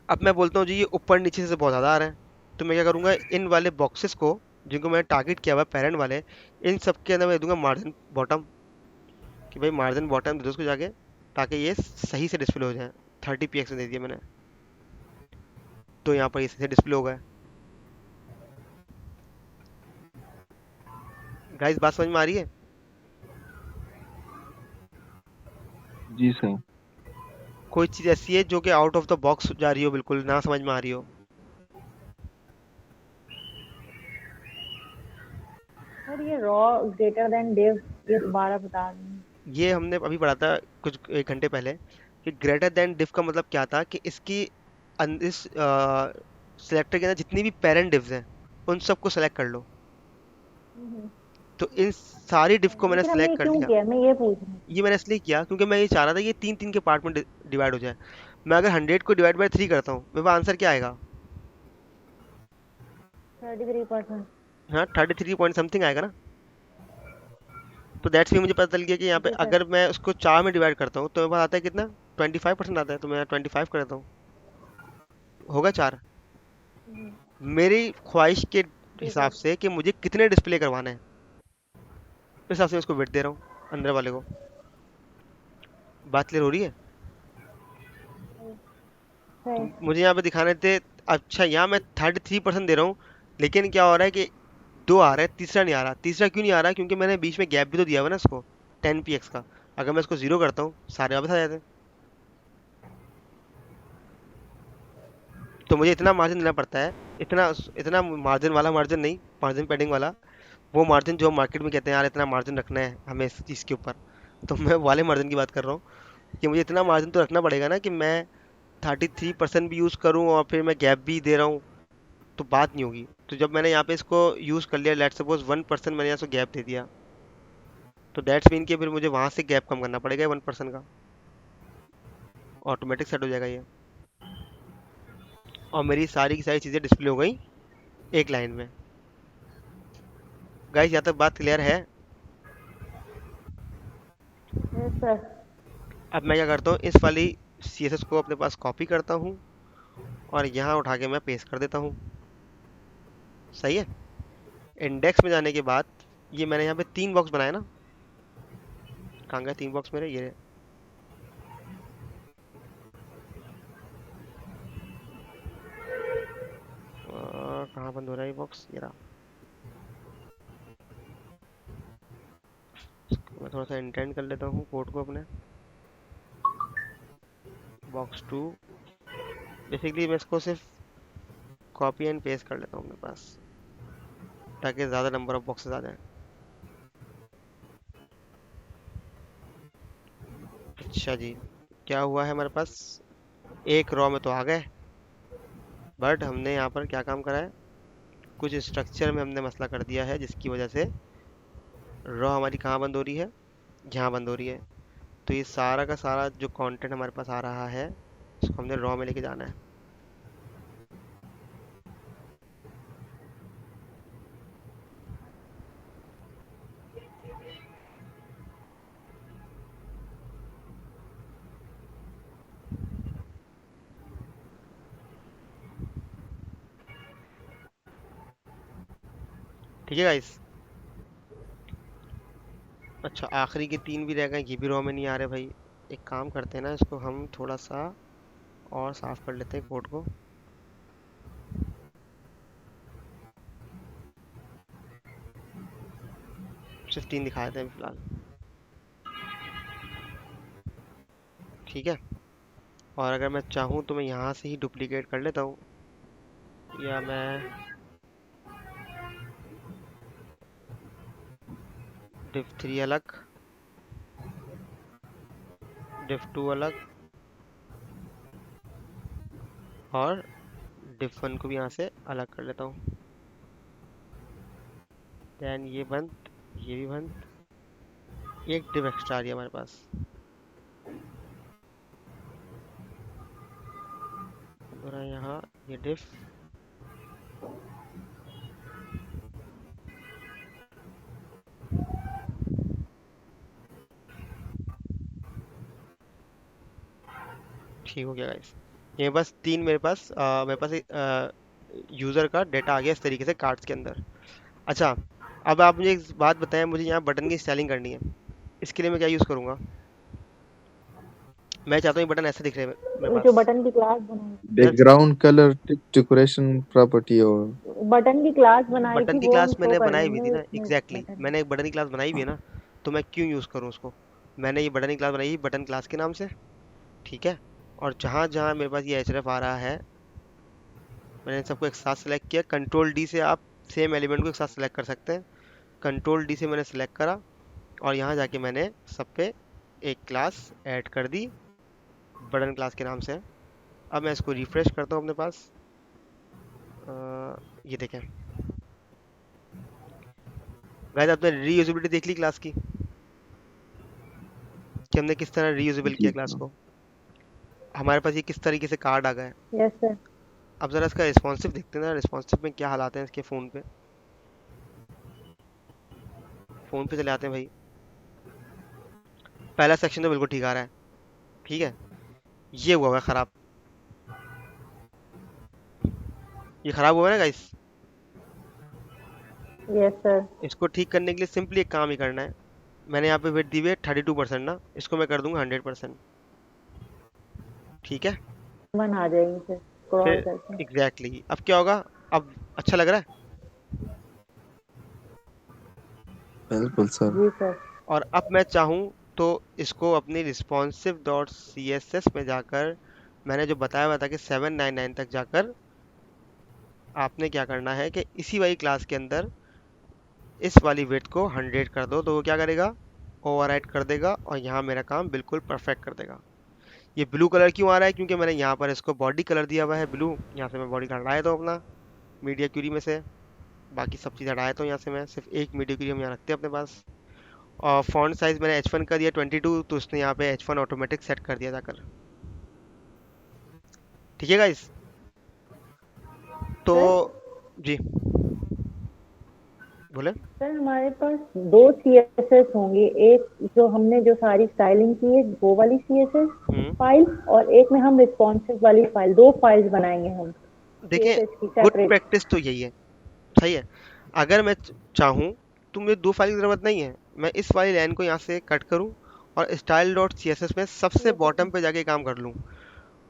अब मैं बोलता हूँ जी ये ऊपर नीचे से बहुत ज़्यादा आ रहा है, तो मैं क्या करूँगा, इन वाले बॉक्सेस को जिनको मैंने टारगेट किया हुआ पेरेंट वाले, इन सब के अंदर मैं दूंगा मार्जिन बॉटम, कि भाई मार्जिन बॉटम दे दो उसको जाके, ताकि ये सही से डिस्प्ले हो जाए। 30px में दे दिया मैंने, तो यहाँ पर ये सही से डिस्प्ले हो गया। गाइस बात समझ में आ रही है? जी सर। कोई चीज़ ऐसी है जो कि आउट ऑफ द बॉक्स जा रही हो, बिल्कुल ना समझ में आ रही हो? सर ये रॉ ग्रेटर देन डिव ये दोबारा बता रहे हैं। ये हमने अभी पढ़ा था कुछ 1 घंटे पहले कि ग्रेटर देन डिव का मतलब क्या था, कि इसकी इस सिलेक्टर के अंदर जितनी भी पेरेंट डिव्स हैं उन सबको सेलेक्ट कर लो। तो इन सारी डिव को मैंने लेकिन हमने ये सेलेक्ट कर क्यों लिया। किया, मैं ये पूछ रही हूँ। ये मैंने इसलिए किया क्योंकि मैं ये चाह रहा था ये 3 के पार्ट में डिवाइड हो जाए। मैं अगर 100 को डिवाइड बाय 3 करता हूँ, मेरे पास आंसर क्या आएगा? 33%। हाँ 33 पॉइंट समथिंग आएगा ना। तो दैट्स भी मुझे पता चल गया कि यहाँ पे जी सर। अगर मैं उसको 4 में डिवाइड करता हूँ तो मेरे पास आता है कितना, 25% आता है। तो मैं 25 कर देता हूँ, होगा 4। मेरी ख्वाहिश के हिसाब से कि मुझे कितने डिस्प्ले करवाना है, उस हिसाब से मैं उसको वेट दे रहा हूँ अंदर वाले को। बात क्लियर हो रही है? सही। मुझे यहाँ पे दिखाने थे, अच्छा यहाँ मैं 33% दे रहा हूँ, लेकिन क्या हो रहा है कि 2 आ रहा है, तीसरा नहीं आ रहा। तीसरा क्यों नहीं आ रहा? क्योंकि मैंने बीच में गैप भी तो दिया हुआ है ना इसको 10px का। अगर मैं इसको 0 करता हूँ सारे वापस आ जाते हैं। तो मुझे इतना मार्जिन देना पड़ता है, इतना इतना मार्जिन वाला मार्जिन नहीं, मार्जिन पैडिंग वाला, वो मार्जिन जो मार्केट में कहते हैं यार इतना मार्जिन रखना है हमें इस चीज़ के ऊपर। तो मैं वाले मार्जिन की बात कर रहा हूँ कि मुझे इतना मार्जिन तो रखना पड़ेगा ना कि मैं 33% भी यूज़ करूँ और फिर मैं गैप भी दे रहा हूँ, तो बात नहीं होगी। तो जब मैंने यहाँ पे इसको यूज़ कर लिया, लेट्स सपोज 1% मैंने यहाँ से गैप दे दिया, तो दैट्स मीन कि फिर मुझे वहाँ से गैप कम करना पड़ेगा 1% का, ऑटोमेटिक सेट हो जाएगा ये, और मेरी सारी की सारी चीज़ें डिस्प्ले हो गई एक लाइन में। गाइस यहाँ तक बात क्लियर है? Yes sir. अब मैं क्या करता हूँ, इस वाली CSS को अपने पास कॉपी करता हूँ और यहाँ उठा के मैं पेस्ट कर देता हूँ। सही है। इंडेक्स में जाने के बाद ये मैंने यहाँ पे 3 बॉक्स बनाए ना, कहाँ गए 3 बॉक्स मेरे? ये रहे। कहाँ बंद हो रहा है ये बॉक्स? ये रहा। मैं थोड़ा सा इंटेंड कर लेता हूँ कोड को अपने। बॉक्स 2 बेसिकली मैं इसको सिर्फ कॉपी एंड पेस्ट कर लेता हूँ अपने पास, ताकि ज़्यादा नंबर ऑफ बॉक्सेस आ जाए। अच्छा जी, क्या हुआ है हमारे पास, एक रॉ में तो आ गए, बट हमने यहाँ पर क्या काम करा है, कुछ स्ट्रक्चर में हमने मसला कर दिया है, जिसकी वजह से रॉ हमारी कहाँ बंद हो रही है, यहाँ बंद हो रही है। तो ये सारा का सारा जो कंटेंट हमारे पास आ रहा है, इसको हमने रॉ में लेके जाना है। ठीक है गाइस? अच्छा आखिरी के 3 भी रह गए, ये भी रॉ में नहीं आ रहे भाई। एक काम करते हैं ना, इसको हम थोड़ा सा और साफ कर लेते हैं कोड को। सिर्फ 3 दिखा देते हैं फिलहाल, ठीक है। और अगर मैं चाहूँ तो मैं यहाँ से ही डुप्लीकेट कर लेता हूँ, या मैं div 3 अलग, div 2 अलग, और diff1 को भी यहाँ से अलग कर लेता हूँ। देन ये बंद, ये भी बंद, एक div एक्स्ट्रा आ रही है हमारे पास। और यहाँ ये diff, ठीक हो गया गाइस। ये बस तीन मेरे पास यूज़र का डेटा आ गया इस तरीके से कार्ड्स के अंदर। अच्छा, अब आप मुझे एक बात बताएं, मुझे यहाँ बटन की स्टाइलिंग करनी है, इसके लिए मैं क्या यूज़ करूँगा? मैं चाहता हूँ ये बटन ऐसे दिख रहे हैं मेरे वो जो पास। बटन की क्लास बनाई, बैकग्राउंड कलर डेकोरेशन प्रॉपर्टी और बटन की क्लास बनाई बटन थी की वो हम क्लास शो मैंने कर बनाई हुई देंगे थी ना, इसमें एग्जैक्टली बटन। मैंने एक बटन की क्लास बनाई हुई है ना, तो मैं क्यों यूज़ करूँ उसको? मैंने ये बटन की क्लास बनाई है बटन क्लास के नाम से, ठीक है। और जहाँ जहाँ मेरे पास ये href आ रहा है, मैंने इन सबको एक साथ सेलेक्ट किया। कंट्रोल डी से आप सेम एलिमेंट को एक साथ सेलेक्ट कर सकते हैं। कंट्रोल डी से मैंने सेलेक्ट करा और यहाँ जाके मैंने सब पे एक क्लास ऐड कर दी बटन क्लास के नाम से। अब मैं इसको रिफ्रेश करता हूँ अपने पास। ये देखें गाइस, आपने रीयूजेबिलिटी देख ली क्लास की कि हमने किस तरह रीयूजेबल जी किया क्लास सर। को। हमारे पास ये किस तरीके से कार्ड आ गए। Yes sir. अब ज़रा इसका रिस्पॉन्सिव देखते हैं ना, रिस्पॉन्सिव में क्या हालात हैं इसके फ़ोन पे। फ़ोन पे चले आते हैं भाई। पहला सेक्शन तो बिल्कुल ठीक आ रहा है, ठीक है। ये हुआ है ख़राब, ये ख़राब हुआ है ना गाइस। Yes sir. इसको ठीक करने के लिए सिंपली एक काम ही करना है। मैंने यहाँ पे वेट दी हुई है 32% ना, इसको मैं कर दूंगा 100%, ठीक है। बन आ जाएगी फिर क्रॉस फिर करके। एग्जैक्टली अब क्या होगा, अब अच्छा लग रहा है। बिल्कुल सर। जी सर। और अब मैं चाहूँ तो इसको अपनी responsive.css में जाकर, मैंने जो बताया हुआ था कि 799 तक जाकर आपने क्या करना है कि इसी वाली क्लास के अंदर इस वाली विड्थ को 100 कर दो, तो वो क्या करेगा, ओवरराइड कर देगा और यहाँ मेरा काम बिल्कुल परफेक्ट कर देगा। ये ब्लू कलर क्यों आ रहा है? क्योंकि मैंने यहाँ पर इसको बॉडी कलर दिया हुआ है ब्लू। यहाँ से मैं बॉडी कलर हटाया तो अपना मीडिया क्यूरी में से, बाकी सब चीज़ हटाया तो यहाँ से मैं सिर्फ एक मीडिया क्यूरी हम यहाँ रखते हैं अपने पास। और फॉन्ट साइज मैंने H1 का दिया 22, तो उसने यहाँ पे H1 ऑटोमेटिक सेट कर दिया जाकर, ठीक है गाइस। तो जी बोले। सर हमारे पास दो CSS होंगे, एक जो हमने जो सारी स्टाइलिंग की है वो वाली CSS फाइल, और एक में हम रिस्पॉन्सिव वाली फाइल, दो फाइल्स बनाएंगे हम देखिए, CSS की गुड सेपरेट। प्रैक्टिस तो यही है, सही है। अगर मैं चाहूँ तो मुझे दो फाइल की ज़रूरत नहीं है, मैं इस वाली लाइन को यहाँ से कट करूँ और style.css में सबसे बॉटम पे जाके काम कर लूँ,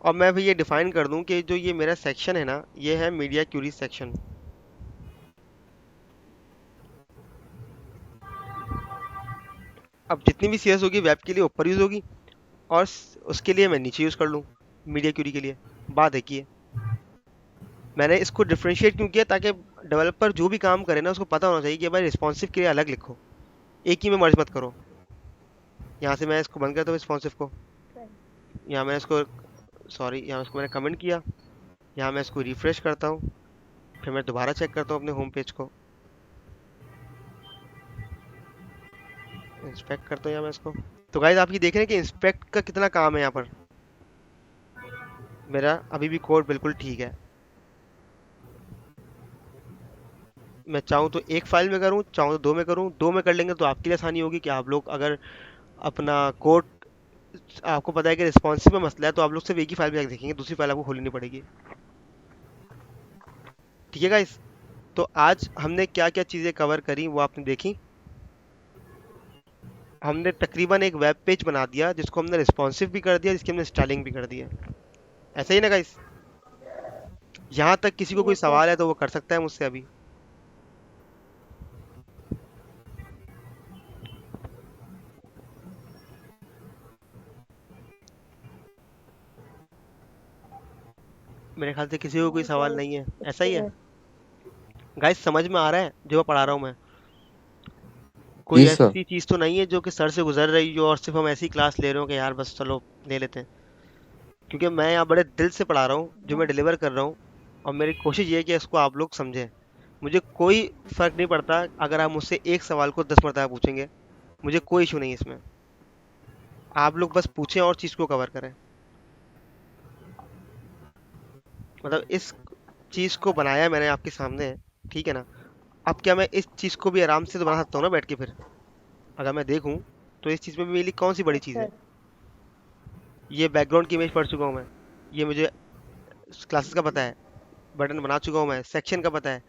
और मैं भी ये डिफाइन कर दूँ कि जो ये मेरा सेक्शन है ना, ये है मीडिया क्यूरी सेक्शन। अब जितनी भी सीएस होगी वेब के लिए ऊपर यूज़ होगी, और उसके लिए मैं नीचे यूज़ कर लूँ मीडिया क्यूरी के लिए। बात एक ही है। मैंने इसको डिफ्रेंशिएट क्यों किया, ताकि डेवलपर जो भी काम करे ना उसको पता होना चाहिए कि भाई रिस्पॉन्सिव के लिए अलग लिखो, एक ही में मर्ज मत करो। यहाँ से मैं इसको बंद करता हूँ रिस्पॉन्सिव को, यहाँ मैं इसको सॉरी यहाँ इसको मैंने कमेंट किया, यहाँ मैं इसको रिफ्रेश करता हूँ, फिर मैं दोबारा चेक करता हूँ अपने होम पेज को, इंस्पेक्ट करता हूँ यहाँ मैं इसको। तो गाइस आप ये देख रहे हैं कि इंस्पेक्ट का कितना काम है यहाँ पर। मेरा अभी भी कोड बिल्कुल ठीक है। मैं चाहूँ तो एक फाइल में करूँ, चाहूँ तो दो में करूँ। दो में कर लेंगे तो आपके लिए आसानी होगी कि आप लोग अगर अपना कोड, आपको पता है कि रिस्पॉन्सिव में मसला है, तो आप लोग सिर्फ एक ही फाइल में जाके देखेंगे, दूसरी फाइल आपको खोलनी नहीं पड़ेगी, ठीक है गाइस। तो आज हमने क्या क्या चीज़ें कवर करी वो आपने देखी। हमने तकरीबन एक वेब पेज बना दिया जिसको हमने रिस्पॉन्सिव भी कर दिया, जिसकी हमने स्टाइलिंग भी कर दी है, ऐसा ही ना गाइस। यहाँ तक किसी को कोई सवाल है तो वो कर सकता है मुझसे अभी। मेरे ख्याल से किसी को कोई सवाल नहीं है, ऐसा ही है गाइस। समझ में आ रहा है जो मैं पढ़ा रहा हूँ मैं? कोई जी सर। ऐसी चीज़ तो नहीं है जो कि सर से गुजर रही हो और सिर्फ हम ऐसी क्लास ले रहे हो कि यार बस चलो ले लेते हैं? क्योंकि मैं यहाँ बड़े दिल से पढ़ा रहा हूँ जो मैं डिलीवर कर रहा हूँ, और मेरी कोशिश ये है कि इसको आप लोग समझें। मुझे कोई फर्क नहीं पड़ता अगर आप मुझसे एक सवाल को 10 मरतबा पूछेंगे, मुझे कोई इशू नहीं है इसमें। आप लोग बस पूछें और चीज़ को कवर करें। मतलब इस चीज़ को बनाया मैंने आपके सामने, ठीक है ना। अब क्या मैं इस चीज़ को भी आराम से तो बना सकता हूँ ना बैठ के। फिर अगर मैं देखूँ तो इस चीज़ में मेरे लिए कौन सी बड़ी चीज़ है। ये बैकग्राउंड की इमेज पढ़ चुका हूँ मैं, ये मुझे क्लासेस का पता है, बटन बना चुका हूँ मैं, सेक्शन का पता है।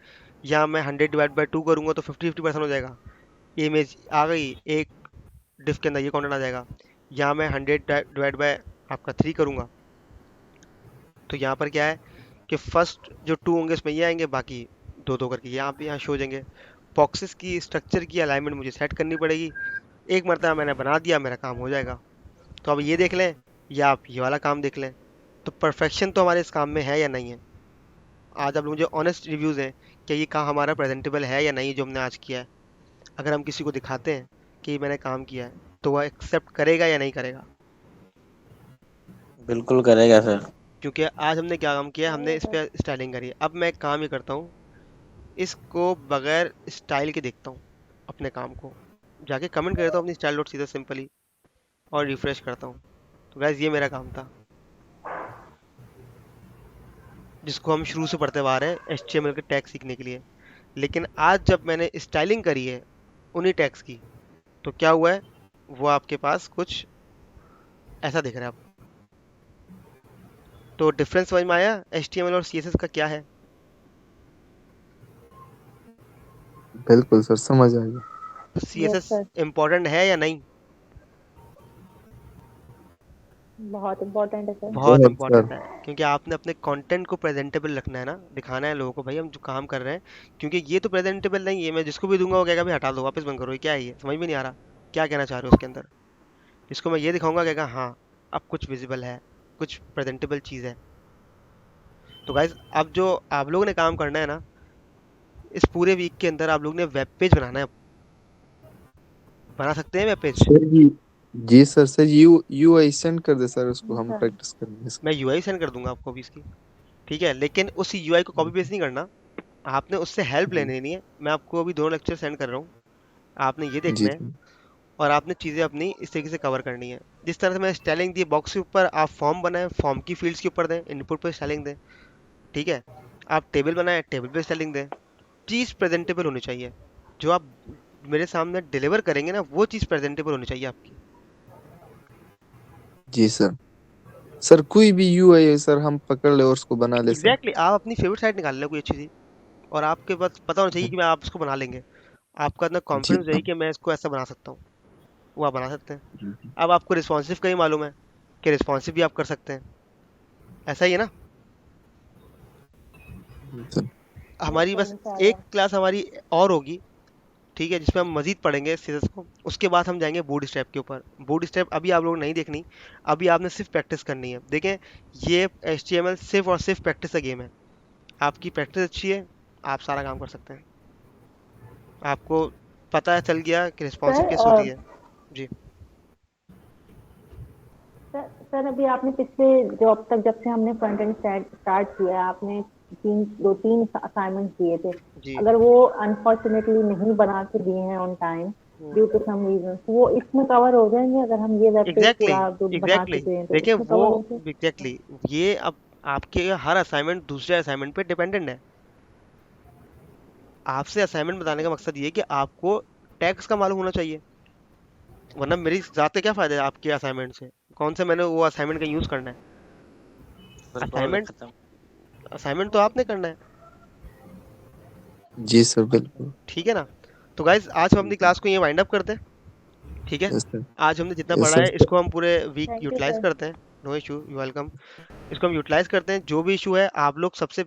या मैं 100/2 करूँगा तो 50-50% हो जाएगा, ये इमेज आ गई एक डिफ के अंदर, ये कंटेंट आ जाएगा। या मैं 100/, आपका 3 करूँगा तो यहाँ पर क्या है कि फर्स्ट जो 2 होंगे उसमें ये आएंगे, बाकी 2-2 करके यहाँ पे यहाँ शो हो जाएंगे। बॉक्सेस की स्ट्रक्चर की अलाइनमेंट मुझे सेट करनी पड़ेगी। एक मरतबा मैंने बना दिया, मेरा काम हो जाएगा। तो अब ये देख लें या आप ये वाला काम देख लें, तो परफेक्शन तो हमारे इस काम में है या नहीं है। आज आप लोग मुझे ऑनेस्ट रिव्यूज़ हैं कि ये काम हमारा प्रेजेंटेबल है या नहीं जो हमने आज किया है। अगर हम किसी को दिखाते हैं कि मैंने काम किया है तो वह एक्सेप्ट करेगा या नहीं करेगा। बिल्कुल करेगा सर। क्योंकि आज हमने क्या काम किया है, हमने इस पर स्टाइलिंग करी है। अब मैं एक काम ये करता हूँ, इसको बगैर स्टाइल के देखता हूँ अपने काम को, जाके कमेंट करता हूँ अपनी स्टाइल डॉट सीधा सिंपली और रिफ्रेश करता हूँ। तो गाइस ये मेरा काम था जिसको हम शुरू से पढ़ते आ रहे हैं HTML के टैग सीखने के लिए। लेकिन आज जब मैंने स्टाइलिंग करी है उन्हीं टैग्स की, तो क्या हुआ है वो आपके पास कुछ ऐसा दिख रहा है। अब तो डिफरेंस समझ में आया HTML और CSS का क्या है। बिल्कुल सर, समझ आ गया। CSS sir. इम्पोर्टेंट है या नहीं? बहुत इम्पोर्टेंट है सर। बहुत बहुत इम्पोर्टेंट सर। है, क्योंकि आपने अपने कंटेंट को प्रेजेंटेबल रखना है ना, दिखाना है लोगों को भाई हम जो काम कर रहे हैं। क्योंकि ये तो प्रेजेंटेबल नहीं है, मैं जिसको भी दूंगा वो कहेगा भाई हटा दो, वापस बंद करो, ये क्या है, ये समझ में नहीं आ रहा क्या कहना चाह रहे हो उसके अंदर। जिसको मैं ये दिखाऊंगा कहेगा हाँ अब कुछ विजिबल है, कुछ प्रेजेंटेबल चीज़ है। तो गाइज अब जो आप लोगों ने काम करना है ना, इस पूरे वीक के अंदर आप लोगों ने वेब पेज बनाना है। बना सकते हैं वेब पेज? सर जी सर, यूआई सेंड कर दे सर, उसको हम प्रैक्टिस करेंगे सर। मैं यूआई सेंड कर दूंगा आपको भी इसकी, ठीक है। लेकिन उस यूआई को कॉपी पेस्ट नहीं करना, आपने उससे हेल्प जी लेनी है। मैं आपको अभी 2 लेक्चर सेंड कर रहा हूँ, आपने ये देखना जी है और आपने चीज़ें अपनी इस तरीके से कवर करनी है। जिस तरह से मैं स्टाइलिंग दी बॉक्स के ऊपर, आप फॉर्म बनाएं, फॉर्म की फील्ड्स के ऊपर दें, इनपुट पे स्टाइलिंग दें, ठीक है। आप टेबल बनाएं, टेबल पे स्टाइलिंग दें। चीज़ प्रेजेंटेबल होनी चाहिए, जो आप मेरे सामने डिलीवर करेंगे ना वो चीज़ प्रेजेंटेबल होनी चाहिए आपकी। जी सर। सर कोई भी यूआई है सर, हम पकड़ ले और उसको बना ले सर। एग्जैक्टली आप अपनी फेवरेट साइट निकाल लें कोई अच्छी सी, और आपके पास पता होना चाहिए कि मैं आप इसको बना लेंगे। आपका इतना जी कॉन्फिडेंस सर। है कि मैं इसको ऐसा बना सकता हूँ, वो आप बना सकते हैं। जी अब आपको रिस्पॉन्सिव का ही मालूम है कि रिस्पॉन्सिव भी आप कर सकते हैं, ऐसा ही है ना। सर। हमारी बस एक क्लास हमारी और होगी, ठीक है, जिसमें हम मजीद पढ़ेंगे सीएसएस को। उसके बाद हम जाएंगे बूट स्ट्रैप के ऊपर। बूट स्ट्रैप अभी आप लोग नहीं देखनी, अभी आपने सिर्फ प्रैक्टिस करनी है। देखें ये HTML सिर्फ और सिर्फ प्रैक्टिस का गेम है। आपकी प्रैक्टिस अच्छी है, आप सारा काम कर सकते हैं। आपको पता चल गया कि रिस्पॉन्सिव कैसे होती है। जी सर अभी आपने पिछले जो अब तक जब से हमने फ्रंट एंड स्टार्ट किया है, आपने 3 असाइनमेंट दिए थे। जी अगर वो अनफॉर्चुनेटली नहीं बना के दिए हैं on time due to some reason, वो इसमें कवर हो जाएंगे अगर हम ये वेब पेज एग्जैक्टली पूरा जो बना एग्जैक्टली चुके हैं तो देखिए इसमें वो कवर होंगे। एग्जैक्टली ये अब आपके हर असाइनमेंट दूसरे असाइनमेंट पे डिपेंडेंट है। आपसे असाइनमेंट बताने का मकसद ये है कि आपको टैग्स का मालूम होना चाहिए, वरना मेरी जाते क्या फायदा है आपके असाइनमेंट से। कौन सा मैंने वो असाइनमेंट का यूज करना है? बस बोल असाइनमेंट खत्म। असाइनमेंट तो आपने करना है, जी सर बिल्कुल। ठीक है ना। तो गाइज आज हम अपनी क्लास को ये वाइंड अप करते हैं, ठीक है। Yes sir. आज हमने जितना यस पढ़ा है सर। इसको हम पूरे week thank you utilise sir. करते हैं। No issue, you welcome. इसको हम यूटिलाइज करते हैं। जो भी इशू है आप लोग सबसे